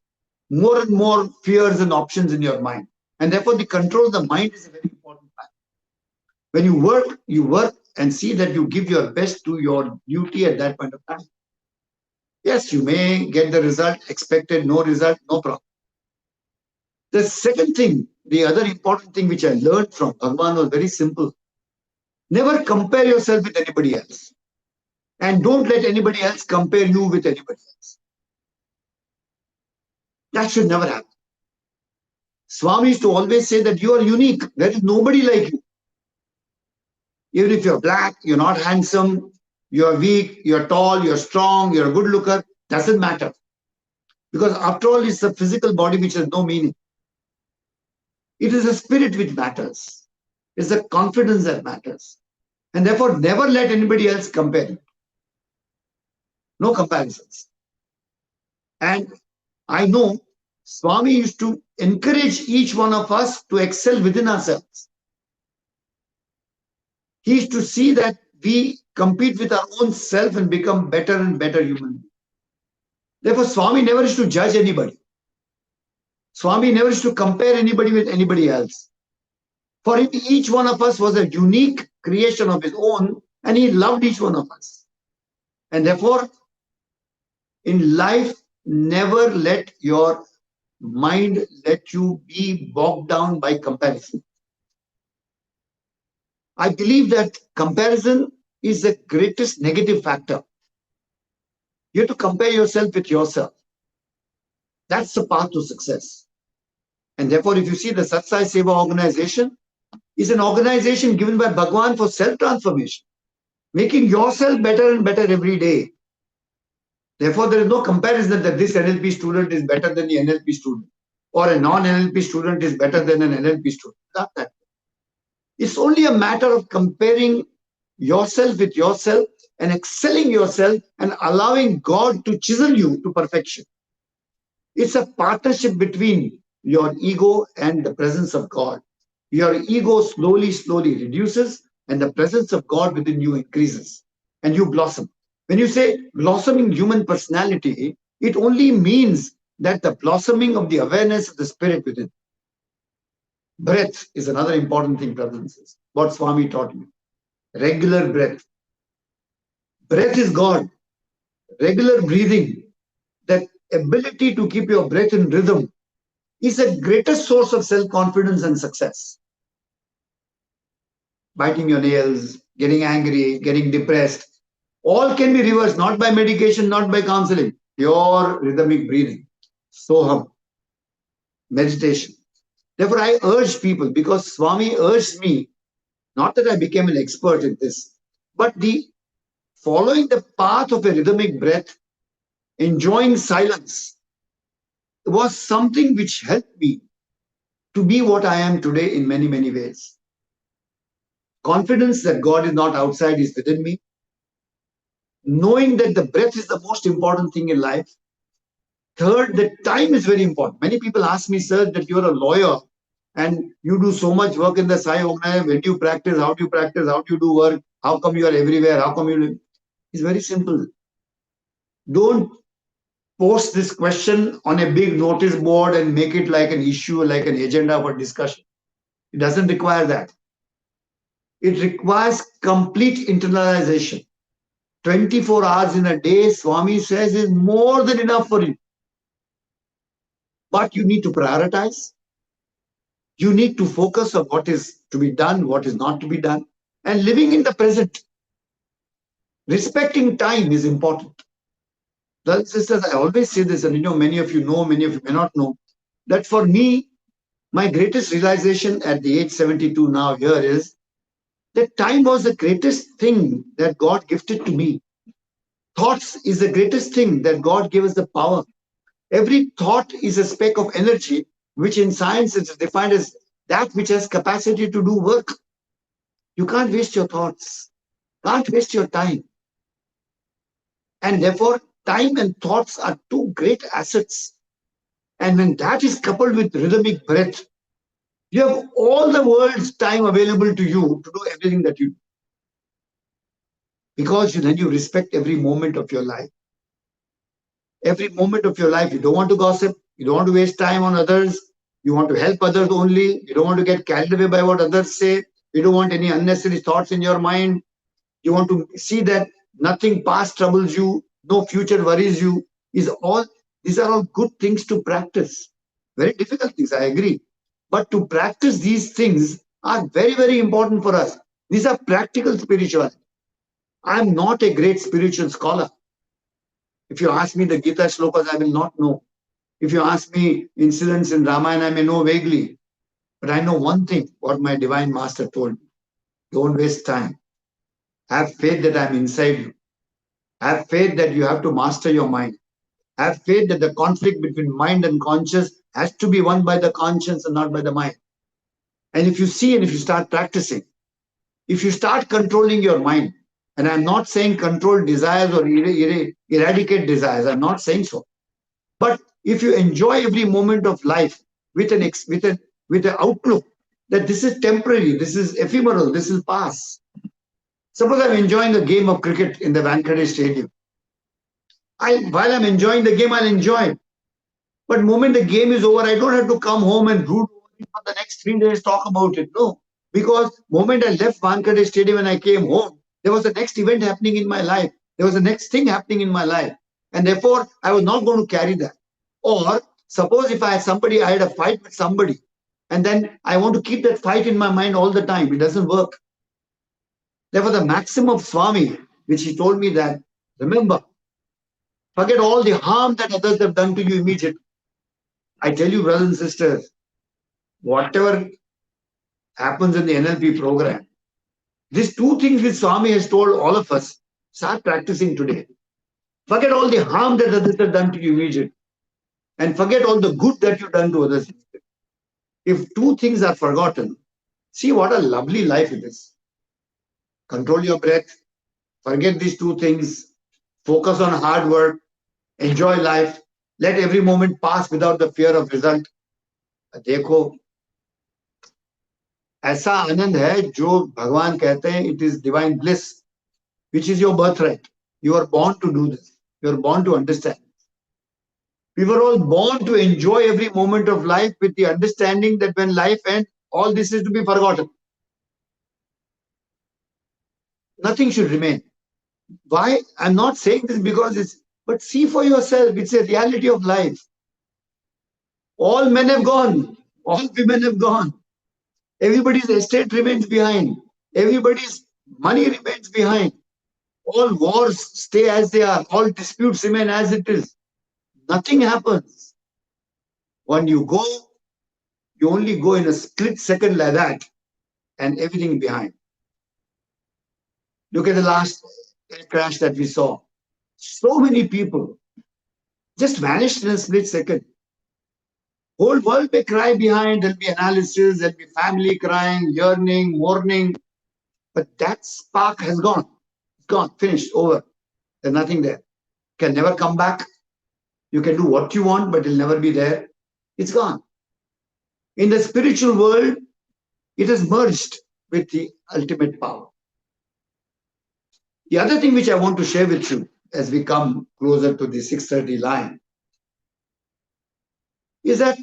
more and more fears and options in your mind. And therefore, the control of the mind is a very important factor. When you work and see that you give your best to your duty at that point of time. Yes, you may get the result expected, no result, no problem. The second thing, the other important thing which I learned from Bhagavan was very simple. Never compare yourself with anybody else. And don't let anybody else compare you with anybody else. That should never happen. Swami used to always say that you are unique. There is nobody like you. Even if you're black, you're not handsome, you're weak, you're tall, you're strong, you're a good looker, doesn't matter. Because after all, it's the physical body which has no meaning. It is the spirit which matters. It's the confidence that matters. And therefore, never let anybody else compare you. No comparisons. And I know Swami used to encourage each one of us to excel within ourselves. He used to see that we compete with our own self and become better and better human beings. Therefore, Swami never used to judge anybody. Swami never used to compare anybody with anybody else. For him, each one of us was a unique creation of his own, and he loved each one of us. And therefore, in life, never let your mind let you be bogged down by comparison. I believe that comparison is the greatest negative factor. You have to compare yourself with yourself. That's the path to success. And therefore, if you see the Satsang Seva organization, is an organization given by Bhagavan for self-transformation, making yourself better and better every day. Therefore, there is no comparison that this NLP student is better than the NLP student, or a non-NLP student is better than an NLP student. Not that. It's only a matter of comparing yourself with yourself and excelling yourself and allowing God to chisel you to perfection. It's a partnership between your ego and the presence of God. Your ego slowly reduces and the presence of God within you increases and you blossom. When you say blossoming human personality, it only means that the blossoming of the awareness of the spirit within. Breath is another important thing, brothers and sisters. What Swami taught me. Regular breath. Breath is God. Regular breathing, that ability to keep your breath in rhythm, is the greatest source of self-confidence and success. Biting your nails, getting angry, getting depressed, all can be reversed, not by medication, not by counseling. Pure rhythmic breathing. Soham. Meditation. Therefore, I urge people, because Swami urged me, not that I became an expert in this, but the following the path of a rhythmic breath, enjoying silence, was something which helped me to be what I am today in many, many ways. Confidence that God is not outside is within me. Knowing that the breath is the most important thing in life. Third, that time is very important. Many people ask me, sir, that you're a lawyer and you do so much work in the Sai organization. When do you practice? How do you practice? How do you do work? How come you are everywhere? How come you live? It's very simple. Don't post this question on a big notice board and make it like an issue, like an agenda for discussion. It doesn't require that. It requires complete internalization. 24 hours in a day, Swami says, is more than enough for you. But you need to prioritize. You need to focus on what is to be done, what is not to be done, and living in the present. Respecting time is important. Brothers and sisters, I always say this, and many of you know, many of you may not know, that for me, my greatest realization at the age 72 now here is that time was the greatest thing that God gifted to me. Thoughts is the greatest thing that God gave us the power. Every thought is a speck of energy, which in science is defined as that which has capacity to do work. You can't waste your thoughts, can't waste your time. And therefore, time and thoughts are two great assets. And when that is coupled with rhythmic breath, you have all the world's time available to you to do everything that you do. Because then you respect every moment of your life. Every moment of your life, you don't want to gossip, you don't want to waste time on others, you want to help others only, you don't want to get carried away by what others say, you don't want any unnecessary thoughts in your mind, you want to see that nothing past troubles you, no future worries you. These are all good things to practice. Very difficult things, I agree. But to practice these things are very, very important for us. These are practical spirituality. I'm not a great spiritual scholar. If you ask me the Gita shlokas, I will not know. If you ask me incidents in Ramayana, I may know vaguely. But I know one thing, what my divine master told me. Don't waste time. Have faith that I'm inside you. Have faith that you have to master your mind. Have faith that the conflict between mind and conscience has to be won by the conscience and not by the mind. And if you see and if you start practicing, if you start controlling your mind, and I'm not saying control desires or eradicate desires, I'm not saying so. But if you enjoy every moment of life with an outlook that this is temporary, this is ephemeral, this will pass. Suppose I'm enjoying a game of cricket in the Wankhede Stadium. While I'm enjoying the game, I'll enjoy it. But the moment the game is over, I don't have to come home and brood over it for the next 3 days, talk about it. No. Because the moment I left Wankhede Stadium and I came home, there was the next event happening in my life. There was the next thing happening in my life. And therefore, I was not going to carry that. Or suppose if I had a fight with somebody, and then I want to keep that fight in my mind all the time. It doesn't work. Therefore, the maxim of Swami, which he told me that, remember, forget all the harm that others have done to you immediately. I tell you, brothers and sisters, whatever happens in the NLP program, these two things which Swami has told all of us, start practicing today. Forget all the harm that others have done to you immediately. And forget all the good that you've done to others. If two things are forgotten, see what a lovely life it is. Control your breath, forget these two things, focus on hard work, enjoy life, let every moment pass without the fear of result. देखो, ऐसा आनंद है जो भगवान कहते हैं, it is divine bliss, which is your birthright. You are born to do this. You are born to understand. We were all born to enjoy every moment of life with the understanding that when life ends, all this is to be forgotten. Nothing should remain. Why? I'm not saying this because but see for yourself, it's a reality of life. All men have gone. All women have gone. Everybody's estate remains behind. Everybody's money remains behind. All wars stay as they are. All disputes remain as it is. Nothing happens. When you go, you only go in a split second like that, and everything behind. Look at the last air crash that we saw. So many people just vanished in a split second. Whole world may cry behind, there'll be analysis, there'll be family crying, yearning, mourning. But that spark has gone. It's gone, finished, over. There's nothing there. Can never come back. You can do what you want, but it'll never be there. It's gone. In the spiritual world, it has merged with the ultimate power. The other thing which I want to share with you as we come closer to the 6:30 line is that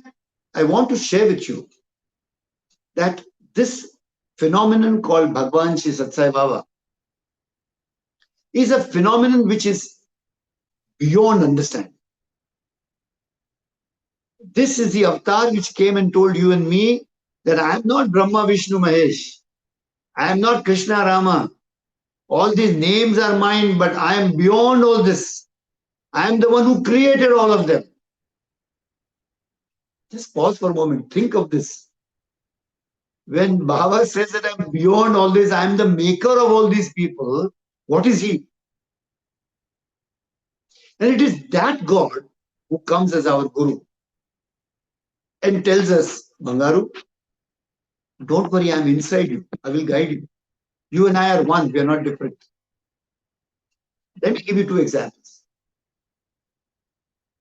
I want to share with you that this phenomenon called Bhagwan Shri Satsai Baba is a phenomenon which is beyond understanding. This is the avatar which came and told you and me that I am not Brahma, Vishnu, Mahesh. I am not Krishna, Rama. All these names are mine, but I am beyond all this. I am the one who created all of them. Just pause for a moment. Think of this. When Baba says that I'm beyond all this, I'm the maker of all these people, what is he? And it is that God who comes as our Guru and tells us, Bangaru, don't worry, I'm inside you. I will guide you. You and I are one. We are not different. Let me give you two examples.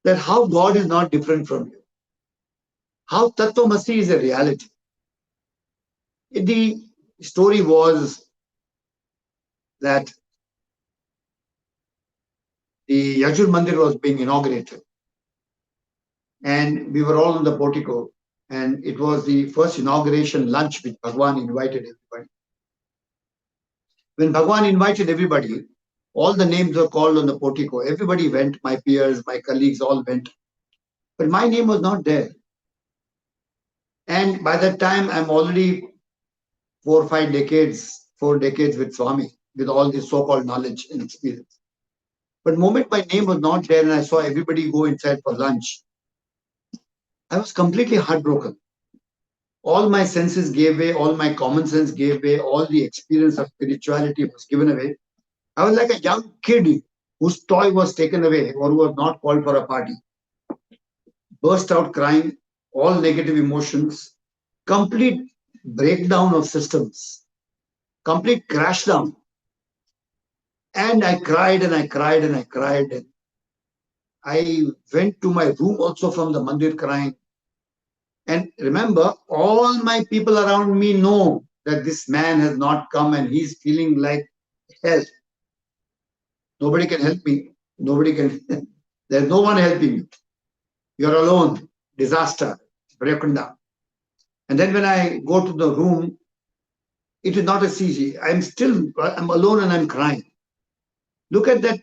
That how God is not different from you. How Tattvamasi is a reality. The story was that the Yajur Mandir was being inaugurated. And we were all on the portico. And it was the first inauguration lunch which Bhagwan invited everybody. When Bhagwan invited everybody, all the names were called on the portico. Everybody went, my peers, my colleagues all went. But my name was not there. And by that time, I'm already 4 decades with Swami, with all this so-called knowledge and experience. But the moment my name was not there and I saw everybody go inside for lunch, I was completely heartbroken. All my senses gave way, all my common sense gave way, all the experience of spirituality was given away. I was like a young kid whose toy was taken away or who was not called for a party. Burst out crying, all negative emotions, complete breakdown of systems, complete crash down. And I cried and I cried and I cried. And I went to my room also from the mandir crying. And remember, all my people around me know that this man has not come and he's feeling like hell. Nobody can help me. Nobody can. There's no one helping you. You're alone. Disaster. Broken down. And then when I go to the room, it is not a CG. I'm alone and I'm crying. Look at that.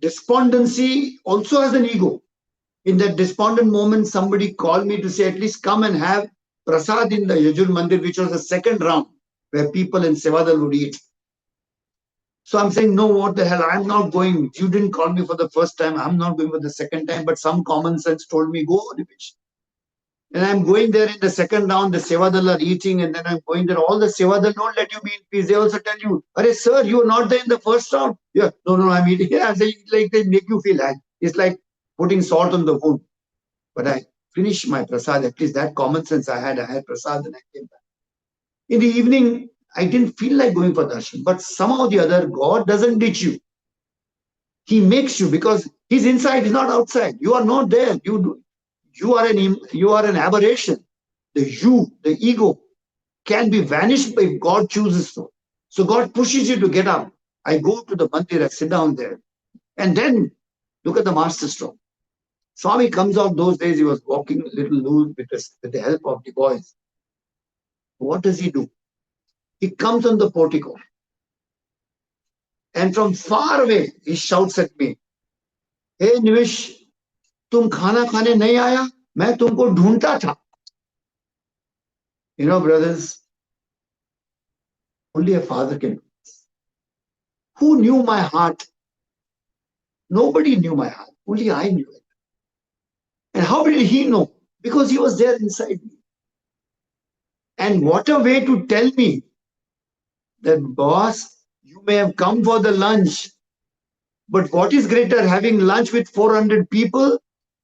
Despondency also has an ego. In that despondent moment, somebody called me to say, at least come and have prasad in the Yajur Mandir, which was the second round, where people in Sevadal would eat. So I'm saying, no, what the hell, I'm not going. You didn't call me for the first time. I'm not going for the second time, but some common sense told me, go, Nimish. And I'm going there in the second round, the Sevadal are eating, and then I'm going there. All the Sevadal don't let you be in peace. They also tell you, Arey, sir, you were not there in the first round. Yeah, no, I'm eating. Yeah, they make you feel happy. It's like putting salt on the wound. But I finished my prasad. At least that common sense I had prasad and I came back. In the evening, I didn't feel like going for darshan. But somehow the other, God doesn't ditch you. He makes you because he's inside, he's not outside. You are not there. You are an aberration. The ego can be vanished if God chooses so. So God pushes you to get up. I go to the mandir, I sit down there. And then look at the master stroke. Swami comes out those days, he was walking a little loose with the help of the boys. What does he do? He comes on the portico. And from far away, he shouts at me, Hey Nimish, तुम खाना खाने नहीं आया, मैं तुमको ढूंढता था. You know, brothers, only a father can do this. Who knew my heart? Nobody knew my heart. Only I knew it. And how did he know? Because he was there inside me. And what a way to tell me that, boss, you may have come for the lunch, but what is greater, having lunch with 400 people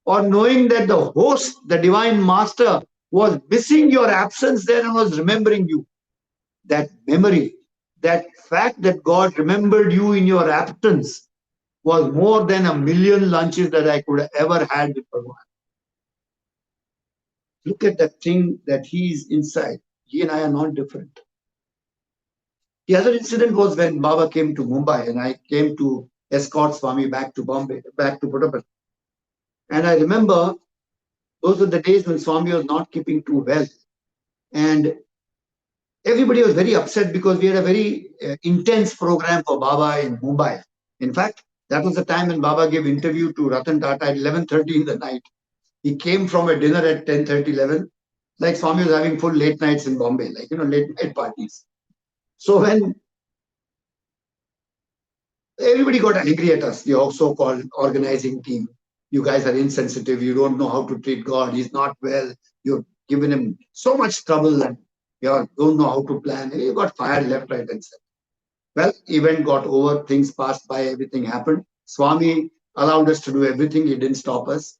or knowing that the host, the divine master, was missing your absence there and was remembering you? That memory, that fact that God remembered you in your absence was more than 1,000,000 lunches that I could have ever had with Bhagwan. Look at that thing that he is inside. He and I are not different. The other incident was when Baba came to Mumbai and I came to escort Swami back to Bombay, back to Puttaparthi. And I remember those were the days when Swami was not keeping too well. And everybody was very upset because we had a very intense program for Baba in Mumbai. In fact, that was the time when Baba gave interview to Ratan Tata at 11:30 in the night. He came from a dinner at 10:30, 11. Like Swami was having full late nights in Bombay, like, late night parties. So when Everybody got angry at us, the so-called organizing team. You guys are insensitive. You don't know how to treat God. He's not well. You've given him so much trouble and you don't know how to plan. You got fired left, right, and center. Well, event got over. Things passed by. Everything happened. Swami allowed us to do everything. He didn't stop us.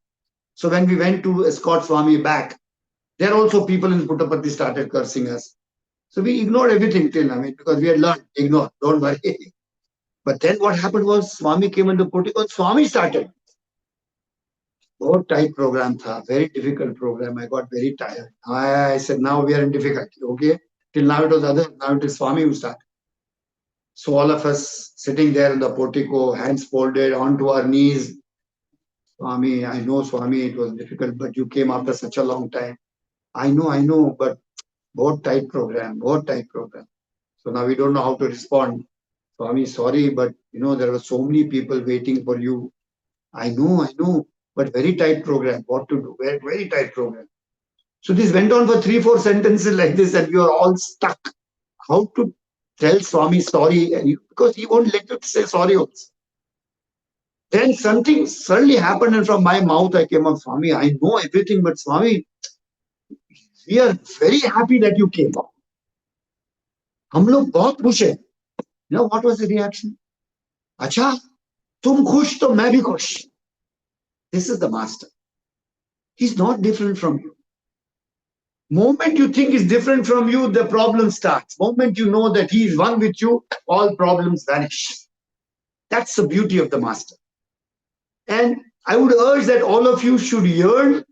So when we went to escort Swami back, there also people in Puttaparthi started cursing us. So we ignored everything till, because we had learned, ignore, don't worry. But then what happened was Swami came into portico and Swami started. Very tight program tha, very difficult program. I got very tired. I said, now we are in difficulty, okay? Till now it was other, now it is Swami who started. So all of us sitting there in the portico, hands folded onto our knees. Swami, I know Swami, it was difficult, but you came after such a long time. I know, but very tight program, very tight program. So now we don't know how to respond. Swami, sorry, but there were so many people waiting for you. I know, but very tight program. What to do? Very, very tight program. So this went on for 3-4 sentences like this, and we are all stuck. How to tell Swami sorry? Because he won't let you say sorry also. Then something suddenly happened, and from my mouth I came up, Swami, I know everything, but Swami, we are very happy that you came up. हम लोग बहुत खुश हैं. You know what was the reaction? अच्छा, तुम खुश तो मैं भी खुश. This is the master. He's not different from you. Moment you think he's different from you, the problem starts. Moment you know that he is one with you, all problems vanish. That's the beauty of the master. And I would urge that all of you should yearn,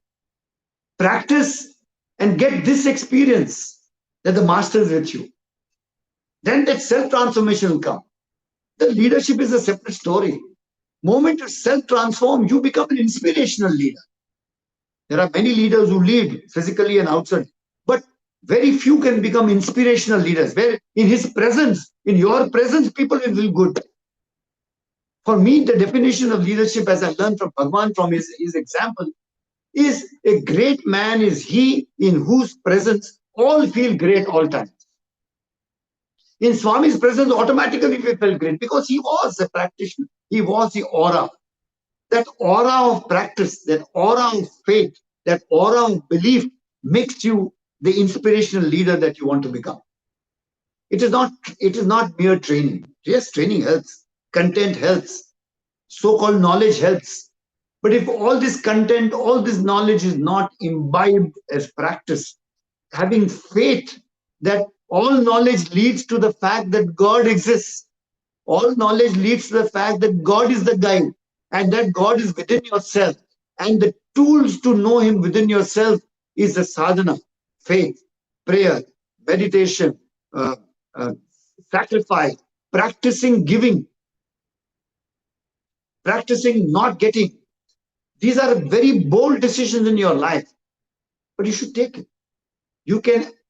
practice, and get this experience that the master is with you. Then that self-transformation will come. The leadership is a separate story. Moment you self-transform, you become an inspirational leader. There are many leaders who lead physically and outside, but very few can become inspirational leaders, where in his presence, in your presence, people will feel good. For me, the definition of leadership, as I learned from Bhagwan, from his example, is a great man is he in whose presence all feel great all times. In Swami's presence, automatically we felt great because he was a practitioner. He was the aura. That aura of practice, that aura of faith, that aura of belief makes you the inspirational leader that you want to become. It is not mere training. Yes, training helps. Content helps. So-called knowledge helps. But if all this content, all this knowledge is not imbibed as practice, having faith that all knowledge leads to the fact that God exists. All knowledge leads to the fact that God is the guide and that God is within yourself. And the tools to know him within yourself is the sadhana, faith, prayer, meditation, sacrifice, practicing giving, practicing not getting. These are very bold decisions in your life, but you should take it.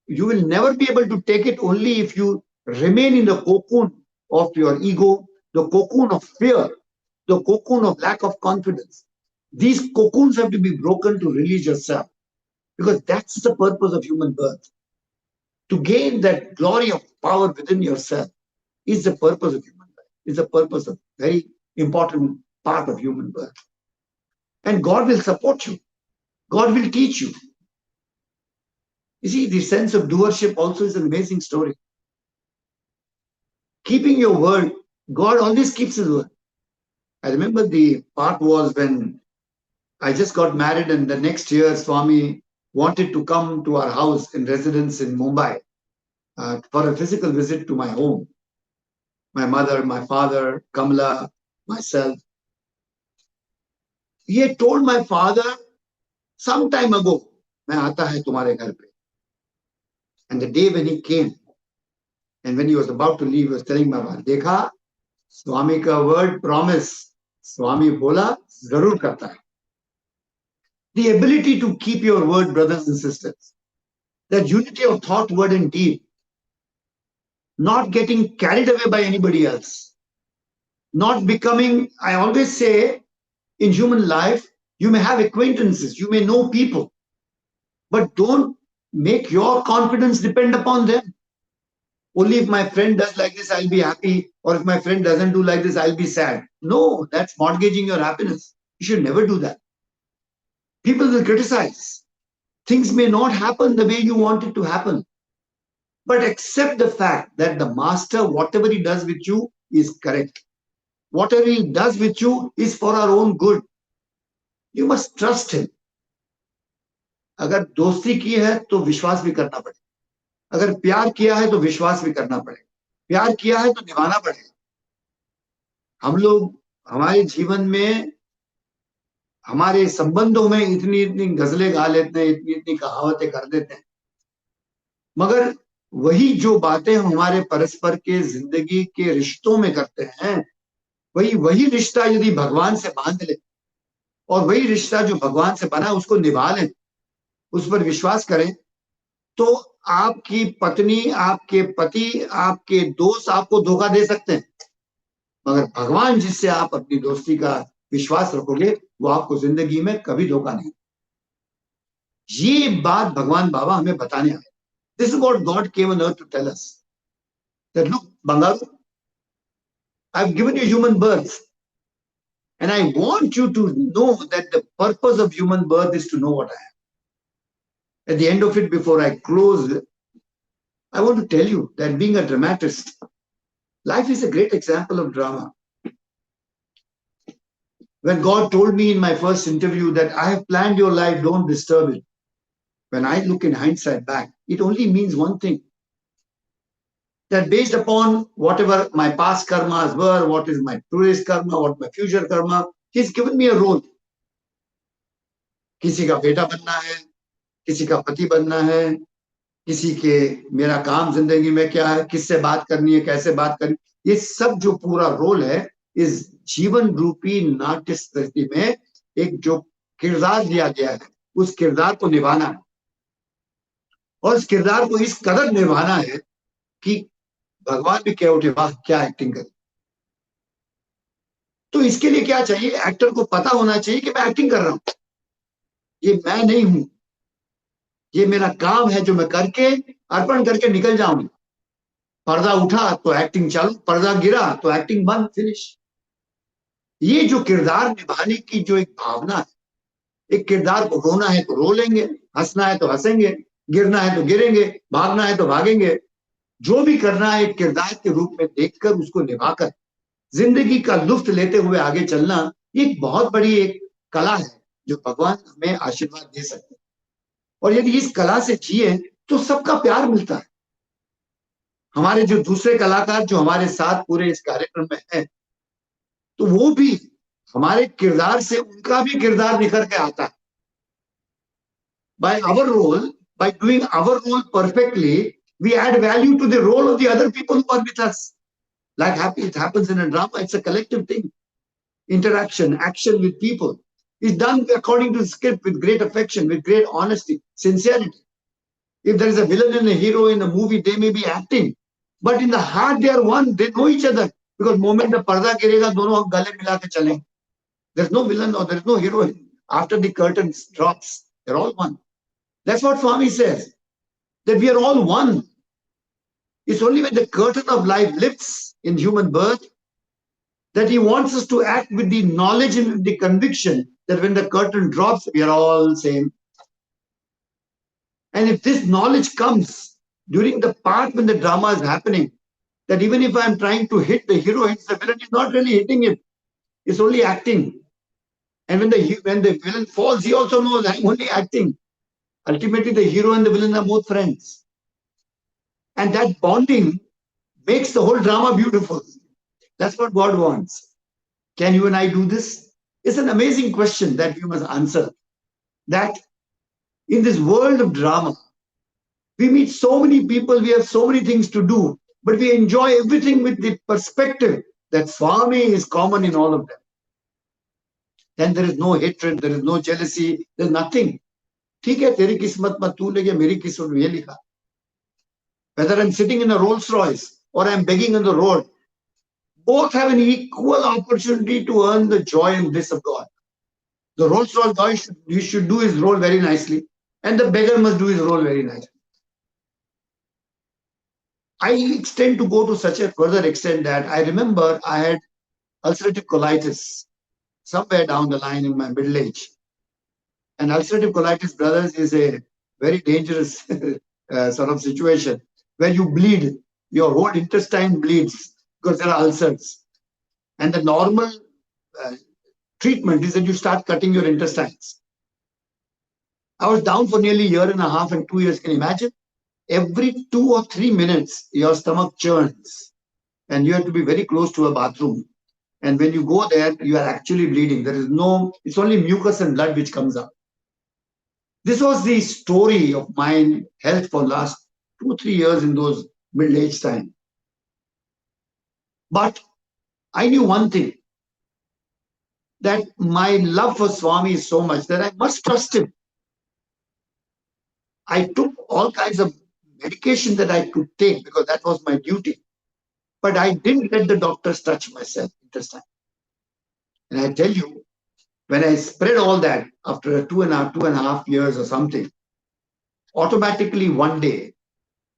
You will never be able to take it only if you remain in the cocoon of your ego, the cocoon of fear, the cocoon of lack of confidence. These cocoons have to be broken to release yourself, because that's the purpose of human birth. To gain that glory of power within yourself is the purpose of human life, is the purpose of very important part of human birth. And God will support you. God will teach you. You see, the sense of doership also is an amazing story. Keeping your word, God always keeps his word. I remember the part was when I just got married, and the next year Swami wanted to come to our house in residence in Mumbai for a physical visit to my home. My mother, my father, Kamala, myself. He had told my father some time ago, "Main aata hai tumhare ghar pe." And the day when he came, and when he was about to leave, he was telling my father, "Dekha, Swami ka word, promise, Swami bola, zarur karta hai." The ability to keep your word, brothers and sisters, that unity of thought, word, and deed, not getting carried away by anybody else, not becoming, I always say, in human life, you may have acquaintances, you may know people, but don't make your confidence depend upon them. only if my friend does like this, I'll be happy, or if my friend doesn't do like this, I'll be sad. No, that's mortgaging your happiness. You should never do that. People will criticize. Things may not happen the way you want it to happen. But accept the fact that the master, whatever he does with you, is correct. Whatever he does with you is for our own good. You must trust him. अगर दोस्ती की है तो विश्वास भी करना पड़ेगा. अगर प्यार किया है तो विश्वास भी करना पड़ेगा. प्यार किया है तो निभाना पड़ेगा. हम लोग हमारे जीवन में, हमारे संबंधों में इतनी इतनी गजलें गा लेते हैं, इतनी इतनी कहावतें कर देते हैं, मगर वही जो बातें हम हमारे परस्पर के जिंदगी के रिश्तों में करते हैं, वही रिश्ता यदि भगवान से बांध ले और वही रिश्ता जो भगवान से बना उसको निभा लें, उस पर विश्वास करें, तो आपकी पत्नी, आपके पति, आपके दोस्त आपको धोखा दे सकते हैं, मगर भगवान जिससे आप अपनी दोस्ती का विश्वास रखोगे वो आपको जिंदगी में कभी धोखा नहीं. ये बात भगवान बाबा हमें बताने आए. This is what God came on earth to tell us. That look, Bangaru, I've given you human birth. And I want you to know that the purpose of human birth is to know what I am. At the end of it, before I close, I want to tell you that being a dramatist, life is a great example of drama. When God told me in my first interview that I have planned your life, don't disturb it. When I look in hindsight back, it only means one thing. That based upon whatever my past karmas were, what is my today's karma, what my future karma, He's given me a role. किसी का बेटा बनना है, किसी का पति बनना है, किसी के मेरा काम जिंदगी में क्या है, किससे बात करनी है, कैसे बात करनी, ये सब जो पूरा रोल है, इस जीवन रूपी नाट्य स्थिति में एक जो किरदार दिया गया है, उस किरदार को निभाना है. और इस किरदार को इस कदर निभाना है कि भगवान भी कह उठे, वाह क्या एक्टिंग करे. तो इसके लिए क्या चाहिए? एक्टर को पता होना चाहिए कि मैं एक्टिंग कर रहा हूं, ये मैं नहीं हूं, ये मेरा काम है जो मैं करके अर्पण करके निकल जाऊंगी. पर्दा उठा तो एक्टिंग चालू, पर्दा गिरा तो एक्टिंग बंद, फिनिश. ये जो किरदार निभाने की जो एक भावना है, एक किरदार को रोना है तो रो लेंगे, हंसना है तो हंसेंगे, गिरना है तो गिरेंगे, भागना है तो भागेंगे. जो भी करना है एक किरदार के रूप में देखकर उसको निभाकर जिंदगी का लुत्फ लेते हुए आगे चलना, ये एक बहुत बड़ी एक कला है जो भगवान हमें आशीर्वाद दे सकते हैं. और यदि इस कला से जिए तो सबका प्यार मिलता है. हमारे जो दूसरे कलाकार जो हमारे साथ पूरे इस कार्यक्रम में हैं, तो वो भी हमारे किरदार से उनका भी किरदार निखर के आता है. By our role, by doing our role perfectly, we add value to the role of the other people who are with us. Like it happens in a drama, it's a collective thing. Interaction, action with people is done according to the script with great affection, with great honesty, sincerity. If there is a villain and a hero in a movie, they may be acting, but in the heart they are one. They know each other because moment the parda girega, dono hum gale mila ke chale. There's no villain or there's no hero after the curtain drops. They're all one. That's what Swami says, that we are all one. It's only when the curtain of life lifts in human birth that he wants us to act with the knowledge and the conviction that when the curtain drops, we are all same. And if this knowledge comes during the part when the drama is happening, that even if I'm trying to hit the hero, the villain is not really hitting him. It's only acting. And when the villain falls, he also knows I'm only acting. Ultimately, the hero and the villain are both friends. And that bonding makes the whole drama beautiful. That's what God wants. Can you and I do this? It's an amazing question that we must answer. That in this world of drama, we meet so many people, we have so many things to do, but we enjoy everything with the perspective that Swami is common in all of them. Then there is no hatred, there is no jealousy, there's nothing. ठीक है, तेरी किस्मत में तू ले गया, मेरी किस्मत में ये लिखा. Whether I'm sitting in a Rolls Royce or I'm begging on the road, both have an equal opportunity to earn the joy and bliss of God. The Rolls Royce guy should do his role very nicely, and the beggar must do his role very nicely. I extend to go to such a further extent that I remember I had ulcerative colitis somewhere down the line in my middle age. And ulcerative colitis, brothers, is a very dangerous sort of situation where you bleed, your whole intestine bleeds because there are ulcers. And the normal treatment is that you start cutting your intestines. I was down for nearly a year and a half and 2 years. Can you imagine? Every 2 or 3 minutes, your stomach churns and you have to be very close to a bathroom. And when you go there, you are actually bleeding. There is no, it's only mucus and blood which comes out. This was the story of my health for last 2-3 years in those middle-aged time. But I knew one thing, that my love for Swami is so much that I must trust him. I took all kinds of medication that I could take because that was my duty. But I didn't let the doctors touch my intestine. And I tell you, when I spread all that after 2.5 years or something, automatically one day,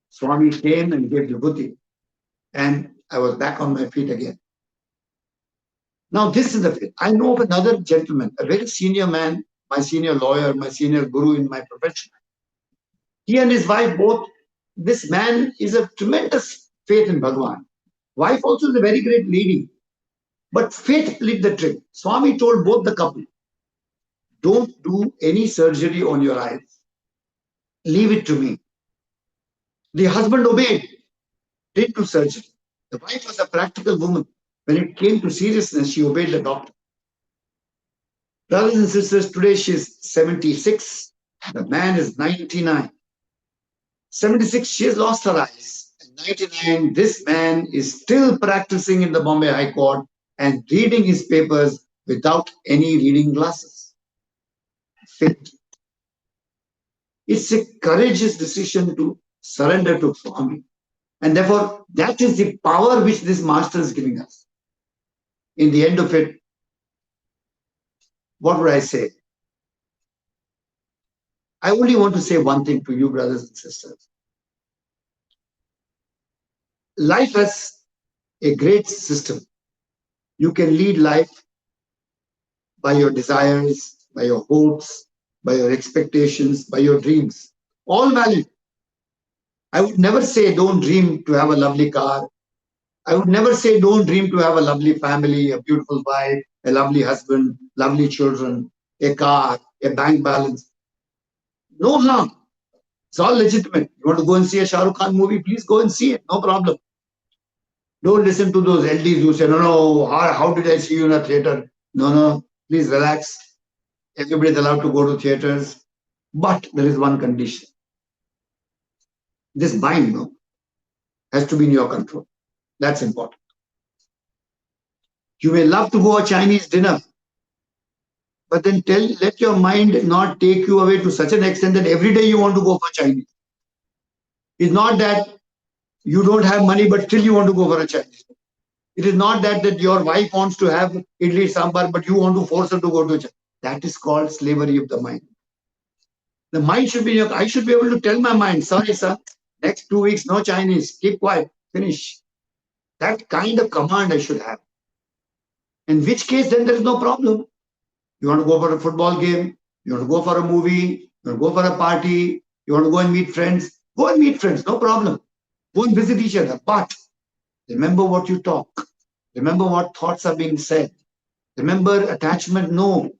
Swami came and gave vibhuti, and I was back on my feet again. Now this is the faith. I know of another gentleman, a very senior man, my senior lawyer, my senior guru in my profession. He and his wife both, this man is a tremendous faith in Bhagwan. Wife also is a very great lady. But faith lit the trick. Swami told both the couple, don't do any surgery on your eyes. Leave it to me. The husband obeyed, didn't do surgery. The wife was a practical woman. When it came to seriousness, she obeyed the doctor. Brothers and sisters, today she is 76. The man is 99. 76, she has lost her eyes. And 99, this man is still practicing in the Bombay High Court and reading his papers without any reading glasses. Faith. It's a courageous decision to surrender to Swami. And therefore, that is the power which this master is giving us. In the end of it, what would I say? I only want to say one thing to you, brothers and sisters. Life has a great system. You can lead life by your desires, by your hopes, by your expectations, by your dreams. All valid. I would never say don't dream to have a lovely car. I would never say don't dream to have a lovely family, a beautiful wife, a lovely husband, lovely children, a car, a bank balance. No harm. It's all legitimate. You want to go and see a Shah Rukh Khan movie, please go and see it. No problem. Don't listen to those LDs who say, no, how did I see you in a theater? No, please relax. Everybody is allowed to go to theaters. But there is one condition. This mind has to be in your control. That's important. You may love to go to a Chinese dinner, but then let your mind not take you away to such an extent that every day you want to go for Chinese. It's not that you don't have money, but still you want to go for a Chinese. It is not that your wife wants to have idli sambar, but you want to force her to go to Chinese. That is called slavery of the mind. The mind should be, I should be able to tell my mind, sorry, sir, next 2 weeks, no Chinese, keep quiet, finish. That kind of command I should have. In which case, then there is no problem. You want to go for a football game, you want to go for a movie, you want to go for a party, you want to go and meet friends, go and meet friends, no problem. Go and visit each other. But remember what you talk. Remember what thoughts are being said. Remember attachment, no.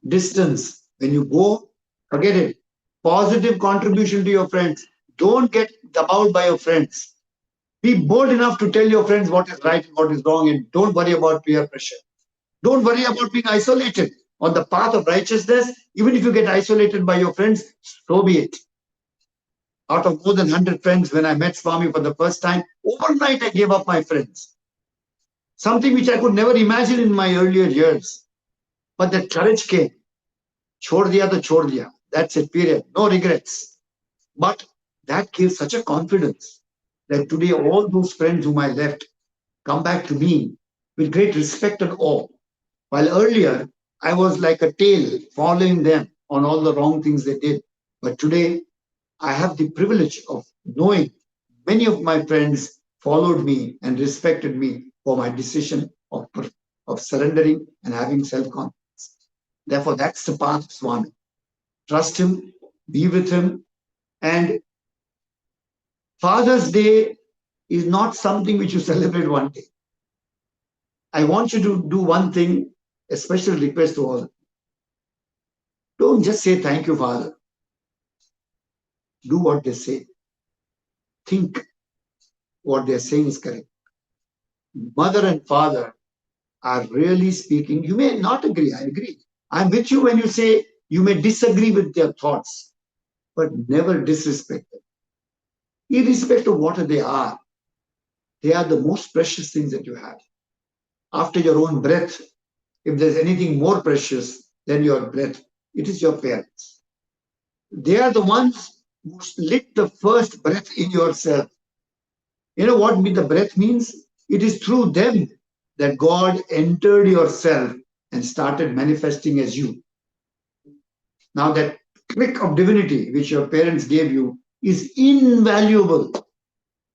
Distance. When you go, forget it. Positive contribution to your friends. Don't get debauched by your friends. Be bold enough to tell your friends what is right and what is wrong, and don't worry about peer pressure. Don't worry about being isolated. On the path of righteousness, even if you get isolated by your friends, so be it. Out of more than 100 friends, when I met Swami for the first time, overnight I gave up my friends. Something which I could never imagine in my earlier years. But that courage came. Chhod diya to chhod diya. That's it, period. No regrets. But that gives such a confidence that today all those friends whom I left come back to me with great respect and awe. While earlier, I was like a tail following them on all the wrong things they did. But today, I have the privilege of knowing Many of my friends followed me and respected me for my decision of surrendering and having self-confidence. Therefore, that's the path of Swami. Trust him, be with him, and Father's Day is not something which you celebrate one day. I want you to do one thing, a special request to all. Don't just say thank you, Father. Do what they say. Think what they're saying is correct. Mother and father are really speaking. You may not agree, I agree. I'm with you when you say you may disagree with their thoughts, but never disrespect them. Irrespective of what they are the most precious things that you have. After your own breath, if there's anything more precious than your breath, it is your parents. They are the ones who lit the first breath in yourself. You know what the breath means? It is through them that God entered yourself and started manifesting as you. Now that click of divinity which your parents gave you is invaluable.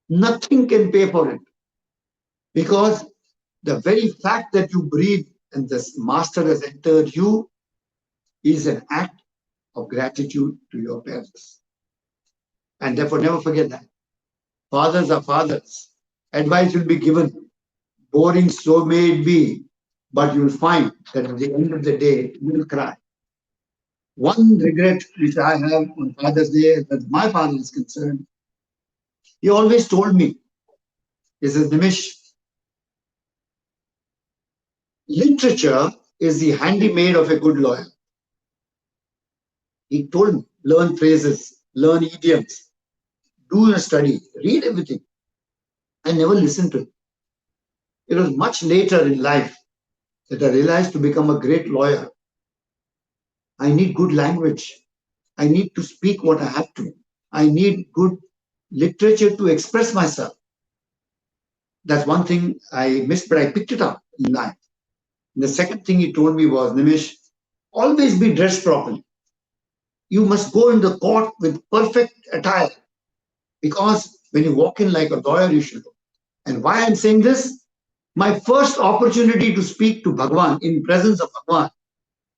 Nothing can pay for it. Because the very fact that you breathe and this master has entered you is an act of gratitude to your parents. And therefore never forget that. Fathers are fathers. Advice will be given. Boring so may it be, but you'll find that at the end of the day, you will cry. One regret which I have on Father's Day, as my father is concerned, he always told me, he says, Nimish, literature is the handmaid of a good lawyer. He told me, learn phrases, learn idioms, do a study, read everything. I never listened to it. It was much later in life that I realized to become a great lawyer, I need good language. I need to speak what I have to. I need good literature to express myself. That's one thing I missed, but I picked it up in life. And the second thing he told me was, Nimish, always be dressed properly. You must go in the court with perfect attire, because when you walk in like a lawyer, you should look. And why I'm saying this? My first opportunity to speak to Bhagwan in presence of Bhagwan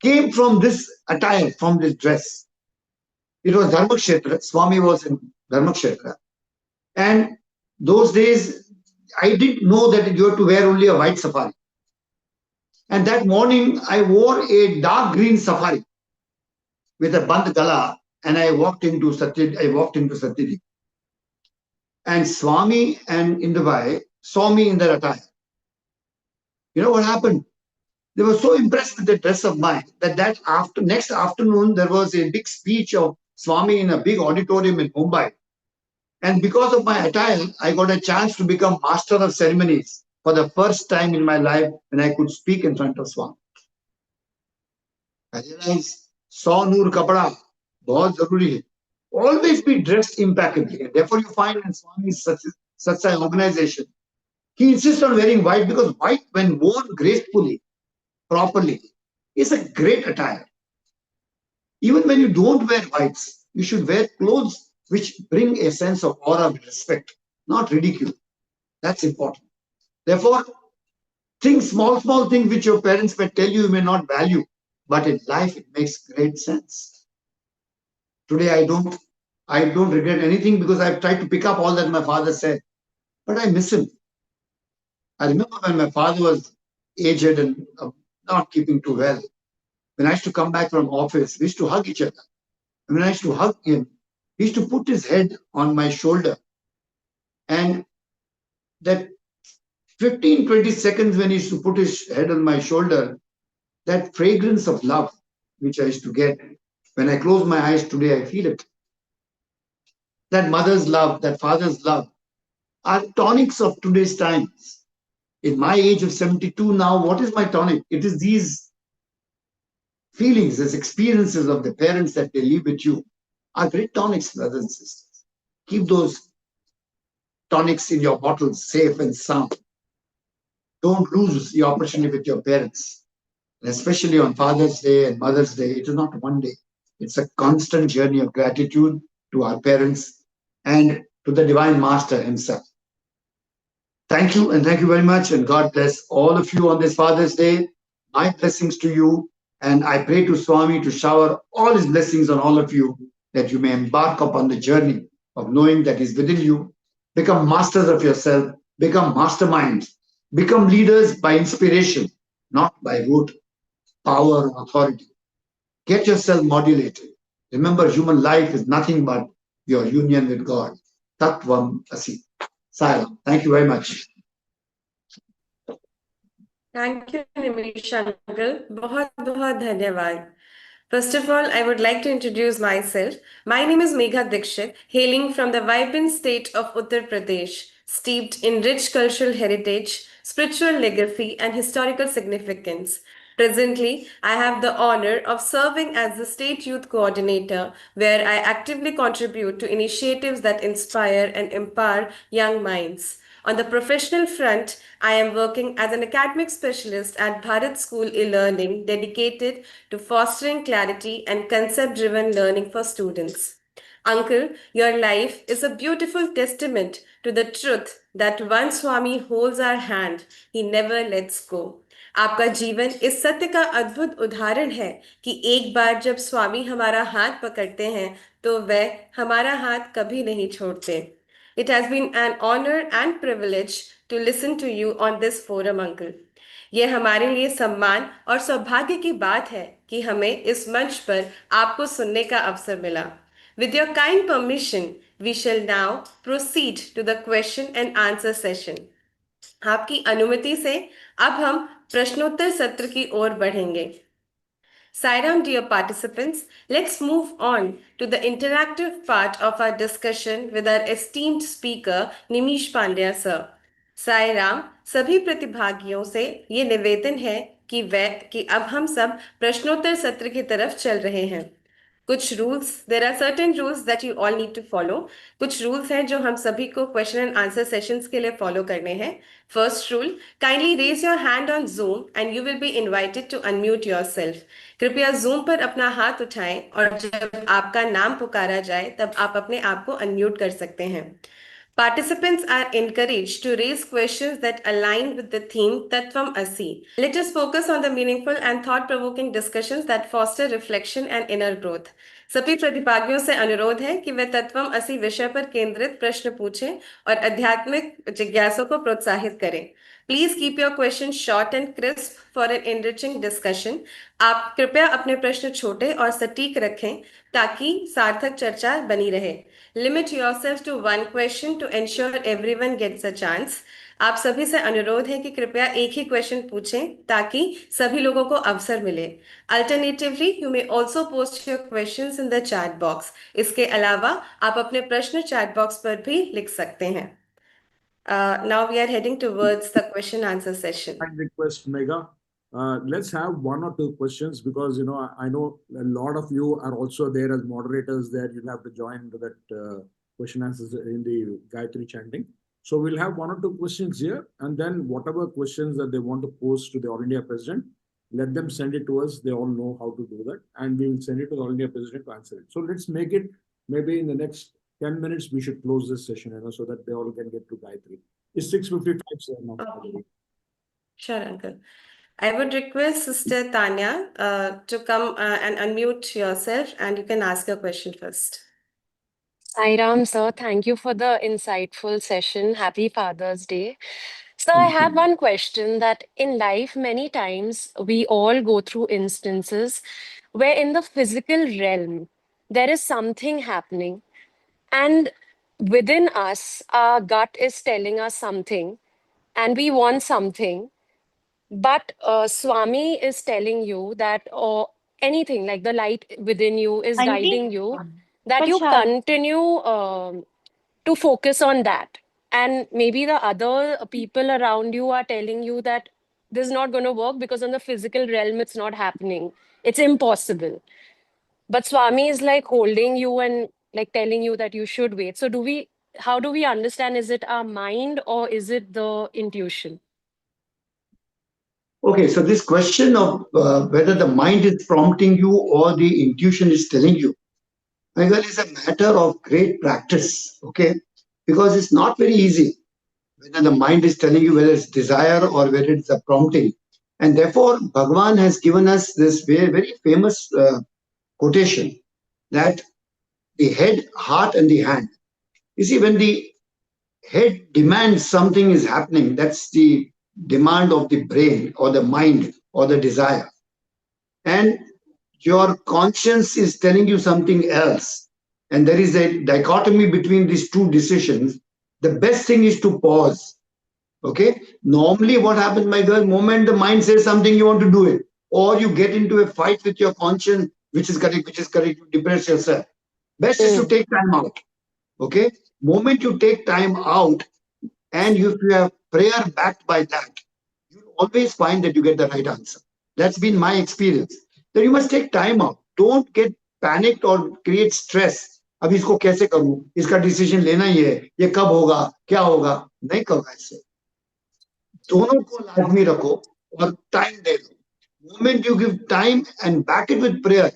came from this attire, from this dress. It was Dharmakshetra. Swami was in Dharmakshetra. And those days, I didn't know that you have to wear only a white safari. And that morning, I wore a dark green safari with a band gala, and I walked into Satyadi. And Swami and Indubai saw me in that attire. You know what happened? They were so impressed with the dress of mine that next afternoon, there was a big speech of Swami in a big auditorium in Mumbai. And because of my attire, I got a chance to become master of ceremonies for the first time in my life when I could speak in front of Swami. I realized, 100 noor kapda, bahut zaruri hai. Always be dressed impeccably. And therefore, you find in Swami's Satsang organization, he insists on wearing white because white, when worn gracefully, properly, is a great attire. Even when you don't wear whites, you should wear clothes which bring a sense of aura of respect, not ridicule. That's important. Therefore, small things which your parents may tell you may not value, but in life it makes great sense. Today I don't regret anything because I've tried to pick up all that my father said, but I miss him. I remember when my father was aged and not keeping too well. When I used to come back from office, we used to hug each other. And when I used to hug him, he used to put his head on my shoulder. And that 15-20 seconds when he used to put his head on my shoulder, that fragrance of love which I used to get, when I close my eyes today, I feel it. That mother's love, that father's love are tonics of today's times. In my age of 72 now, what is my tonic? It is these feelings, these experiences of the parents that they live with you are great tonics, brothers and sisters. Keep those tonics in your bottles safe and sound. Don't lose the opportunity with your parents. And especially on Father's Day and Mother's Day, it is not one day. It's a constant journey of gratitude to our parents. And to the Divine Master himself. Thank you, and thank you very much, and God bless all of you on this Father's Day. My blessings to you, and I pray to Swami to shower all his blessings on all of you, that you may embark upon the journey of knowing that is within you, become masters of yourself, become masterminds, become leaders by inspiration, not by rote power or authority. Get yourself modulated. Remember, human life is nothing but your union with God. Twam Asi. Sairam. Thank you very much. Thank you, Nimish uncle. बहुत बहुत धन्यवाद. First of all, I would like to introduce myself. My name is Megha Dikshit, hailing from the vibrant state of Uttar Pradesh, steeped in rich cultural heritage, spiritual legacy, and historical significance. Presently, I have the honor of serving as the State Youth Coordinator, where I actively contribute to initiatives that inspire and empower young minds. On the professional front, I am working as an academic specialist at Bharat School e-learning dedicated to fostering clarity and concept-driven learning for students. Uncle, your life is a beautiful testament to the truth that once Swami holds our hand, he never lets go. आपका जीवन इस सत्य का अद्भुत उदाहरण है कि एक बार जब स्वामी हमारा हाथ पकड़ते हैं तो वह हमारा हाथ कभी नहीं छोड़ते. It has been an honor and privilege to listen to you on this forum, Uncle. ये हमारे लिए सम्मान और सौभाग्य की बात है कि हमें इस मंच पर आपको सुनने का अवसर मिला. With your kind permission, we shall now proceed to the question and answer session. आपकी अनुमति से अब हम प्रश्नोत्तर सत्र की ओर बढ़ेंगे. Sairam, dear participants, let's move on to the interactive part of our discussion with our esteemed speaker, Nimish Pandya sir. Sairam, सभी प्रतिभागियों से ये निवेदन है कि अब हम सब प्रश्नोत्तर सत्र की तरफ चल रहे हैं. कुछ rules, there are certain rules that you all need to follow. कुछ रूल्स हैं जो हम सभी को क्वेश्चन एंड आंसर सेशंस के लिए फॉलो करने हैं. First rule, kindly raise your hand on Zoom and you will be invited to unmute yourself. कृपया जूम पर अपना हाथ उठाएं और जब आपका नाम पुकारा जाए तब आप अपने आप को अनम्यूट कर सकते हैं. Participants are encouraged to raise questions that align with the theme Tatvam Asi. Let us focus on the meaningful and thought-provoking discussions that foster reflection and inner growth. सभी प्रतिभागियों से अनुरोध है कि वे तत्वम असी विषय पर केंद्रित प्रश्न पूछें और आध्यात्मिक जिज्ञासों को प्रोत्साहित करें. Please keep your questions short and crisp for an enriching discussion. आप कृपया अपने प्रश्न छोटे और सटीक रखें ताकि सार्थक चर्चा बनी रहे. Limit yourself to one question to ensure everyone gets a chance. आप सभी से अनुरोध है कि कृपया एक ही क्वेश्चन पूछें ताकि सभी लोगों को अवसर मिले. Alternatively, you may also post your questions in the chat box. इसके अलावा आप अपने प्रश्न चैट बॉक्स पर भी लिख सकते हैं. Now we are heading towards the question answer session. I request Megha, let's have one or two questions because I know a lot of you are also there as moderators there. You'll have to join to that question answers in the Gayatri chanting. So we'll have one or two questions here, and then whatever questions that they want to pose to the All India President, let them send it to us. They all know how to do that, and we will send it to the All India President to answer it. So let's make it maybe in the next 10 minutes we should close this session, so that they all can get to Gayatri. It's 6:55 now. Okay. Sure, Uncle. I would request Sister Tanya to come and unmute yourself, and you can ask your question first. Sairam, sir, thank you for the insightful session. Happy Father's Day. So I have one question that in life, many times we all go through instances where in the physical realm, there is something happening. And within us, our gut is telling us something and we want something. But Swami is telling you that anything like the light within you is guiding you, that you continue to focus on that. And maybe the other people around you are telling you that this is not going to work because on the physical realm, it's not happening. It's impossible. But Swami is like holding you and like telling you that you should wait. So how do we understand? Is it our mind or is it the intuition? Okay, so this question of whether the mind is prompting you or the intuition is telling you, Michael, is a matter of great practice. Okay, because it's not very easy whether the mind is telling you whether it's desire or whether it's a prompting. And therefore, Bhagavan has given us this very, very famous quotation that the head, heart, and the hand. You see, when the head demands something is happening, that's the demand of the brain or the mind or the desire. And your conscience is telling you something else. And there is a dichotomy between these two decisions. The best thing is to pause. Okay? Normally, what happens, my girl, moment the mind says something, you want to do it. Or you get into a fight with your conscience, which is correct, you depress yourself. Best is to take time out. Okay? Moment you take time out, and if you have prayer backed by that, you'll always find that you get the right answer. That's been my experience. That you must take time out. Don't get panicked or create stress. अब इसको कैसे करूं, इसका decision लेना ही है, ये कब होगा, क्या होगा, नहीं करना इससे. दोनों को लाजमी रखो और टाइम दे दो. Moment you give time and back it with prayer,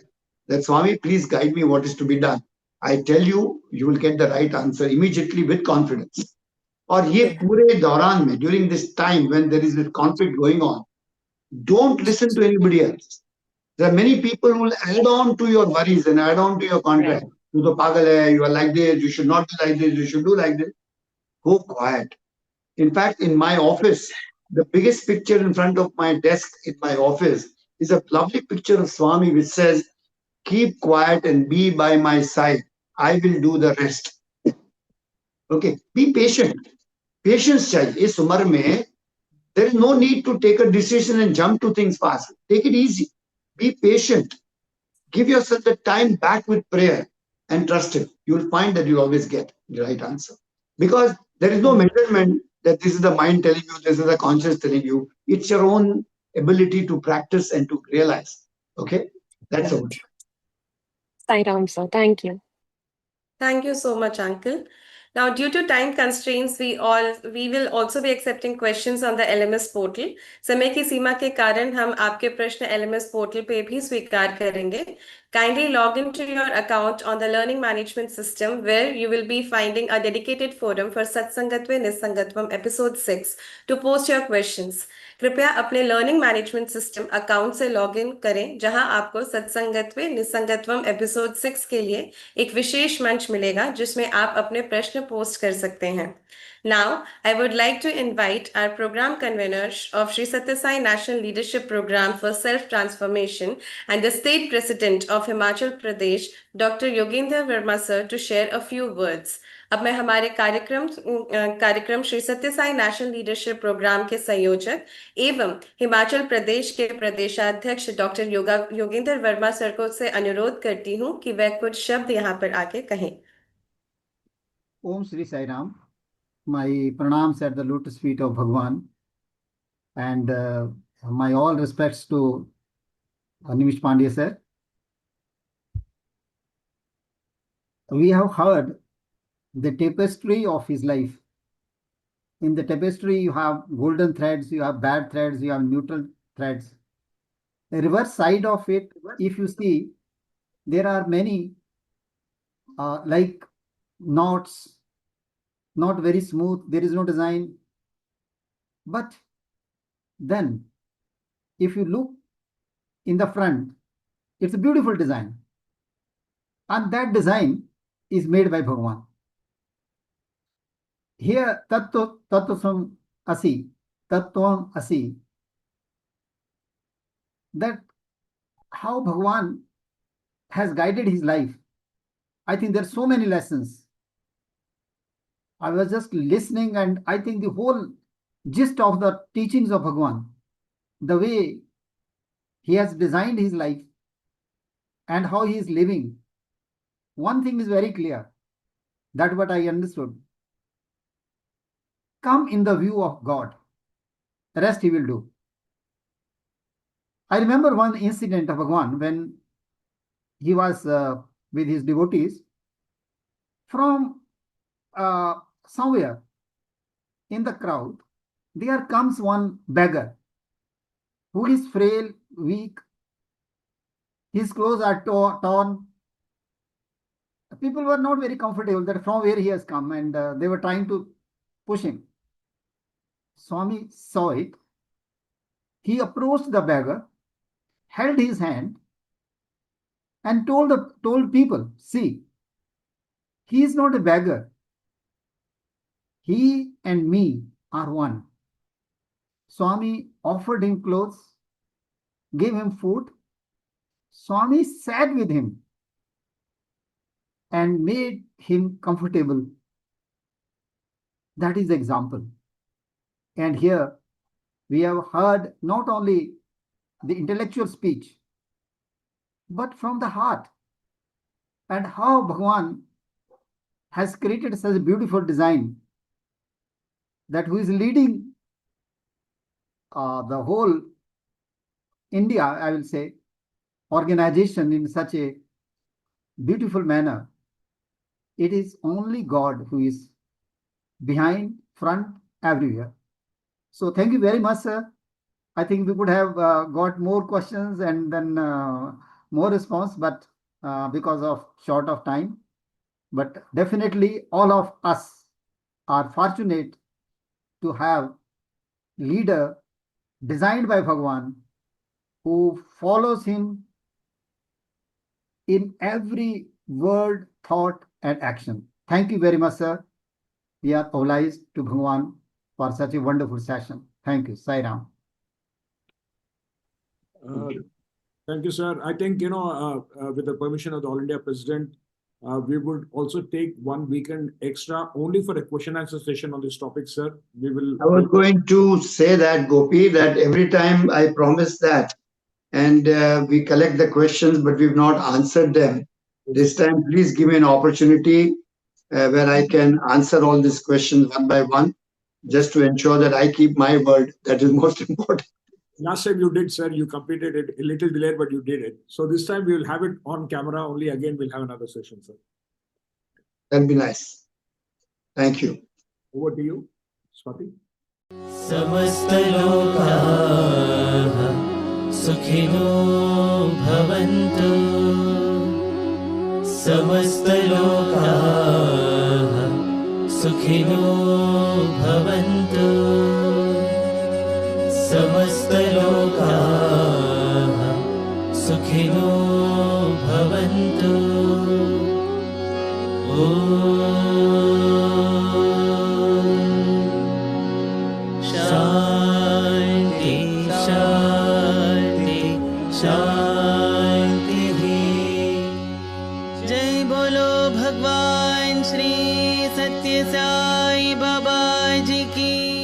that Swami, please guide me what is to be done. I tell you, you will get the right answer immediately with confidence. और ये पूरे दौरान में, during this time when there is this conflict going on, don't listen to anybody else. There are many people who will add on to your worries and add on to your contract. You to pagal hai, you are like this, you should not be like this, you should do like this. Go quiet. In fact, in my office, the biggest picture in front of my desk in my office is a lovely picture of Swami which says, keep quiet and be by my side. I will do the rest. Okay, be patient. Patience चाहिए. इस उम्र में there is no need to take a decision and jump to things fast. Take it easy. Be patient. Give yourself the time back with prayer and trust Him. You will find that you always get the right answer. Because there is no measurement that this is the mind telling you, this is the conscience telling you. It's your own ability to practice and to realize. Okay? That's all. Sairam, sir. Thank you. Thank you so much, Uncle. Now, due to time constraints, we will also be accepting questions on the LMS portal. समय की सीमा के कारण हम आपके प्रश्न LMS portal पे भी स्वीकार करेंगे. Kindly log into your account on the Learning Management System, where you will be finding a dedicated forum for Satsangatve Nissangatvam episode 6 to post your questions. कृपया अपने लर्निंग मैनेजमेंट सिस्टम अकाउंट से login करें, जहां आपको सत्संगत्वे निसंगत्वम episode 6 के लिए एक विशेष मंच मिलेगा जिसमें आप अपने प्रश्न पोस्ट कर सकते हैं. Now, I would like to invite our program convener of Sri Sathya Sai National Leadership Program for Self-Transformation and the State President of Himachal Pradesh, Dr. Yogendra Verma sir, to share a few words. अब मैं हमारे कार्यक्रम श्री सत्य Sai national leadership programme के संयोजक एवं हिमाचल प्रदेश के प्रदेशाध्यक्ष डॉक्टर योगेंद्र वर्मा सर को से अनुरोध करती हूँ कि वह कुछ शब्द यहाँ पर आके कहें. Om Shri Sairam. My pranams at the lotus feet of Bhagwan, and my all respects to Nimish Pandya sir. We have heard the tapestry of his life. In the tapestry, you have golden threads, you have bad threads, you have neutral threads. The reverse side of it, if you see, there are many like knots, not very smooth, there is no design. But then, if you look in the front, it's a beautiful design. And that design is made by Bhagavan. Here, Tattvam Asi, that how Bhagavan has guided his life. I think there are so many lessons. I was just listening, and I think the whole gist of the teachings of Bhagavan, the way he has designed his life and how he is living, one thing is very clear. That's what I understood. Come in the view of God. The rest he will do. I remember one incident of Bhagavan when he was with his devotees. From somewhere in the crowd, there comes one beggar who is frail, weak. His clothes are torn, people were not very comfortable that from where he has come, and they were trying to push him. Swami saw it. He approached the beggar, held his hand, and told people, see, he is not a beggar. He and me are one. Swami offered him clothes, gave him food. Swami sat with him and made him comfortable. That is the example. And here we have heard not only the intellectual speech, but from the heart, and how Bhagavan has created such a beautiful design that who is leading the whole India, I will say, organization in such a beautiful manner. It is only God who is behind, front, everywhere. So thank you very much, sir. I think we could have got more questions and then more response, but because of short of time. But definitely all of us are fortunate to have leader designed by Bhagavan who follows him in every word, thought, and action. Thank you very much, sir. We are obliged to Bhagavan for such a wonderful session. Thank you. Sairam. Thank you, sir. I think, with the permission of the All India President, we would also take 1 weekend extra only for a question answer session on this topic, sir. We will. I was going to say that, Gopi, that every time I promise that, and we collect the questions, but we've not answered them. This time, please give me an opportunity where I can answer all these questions one by one, just to ensure that I keep my word. That is most important. Last time you did, sir, you completed it a little delayed, but you did it. So this time we will have it on camera only. Again, we'll have another session, sir. That'd be nice. Thank you. Over to you, Swati. Samastha Lokah Sukhino Bhavanthu. Samastha Lokah Sukhino Bhavanthu. Samastha Lokah Sukhino Bhavantu. Shanti, Shanti, Shanti. Jai Bolo Bhagwan Shri Satya Sai Baba Ji ki.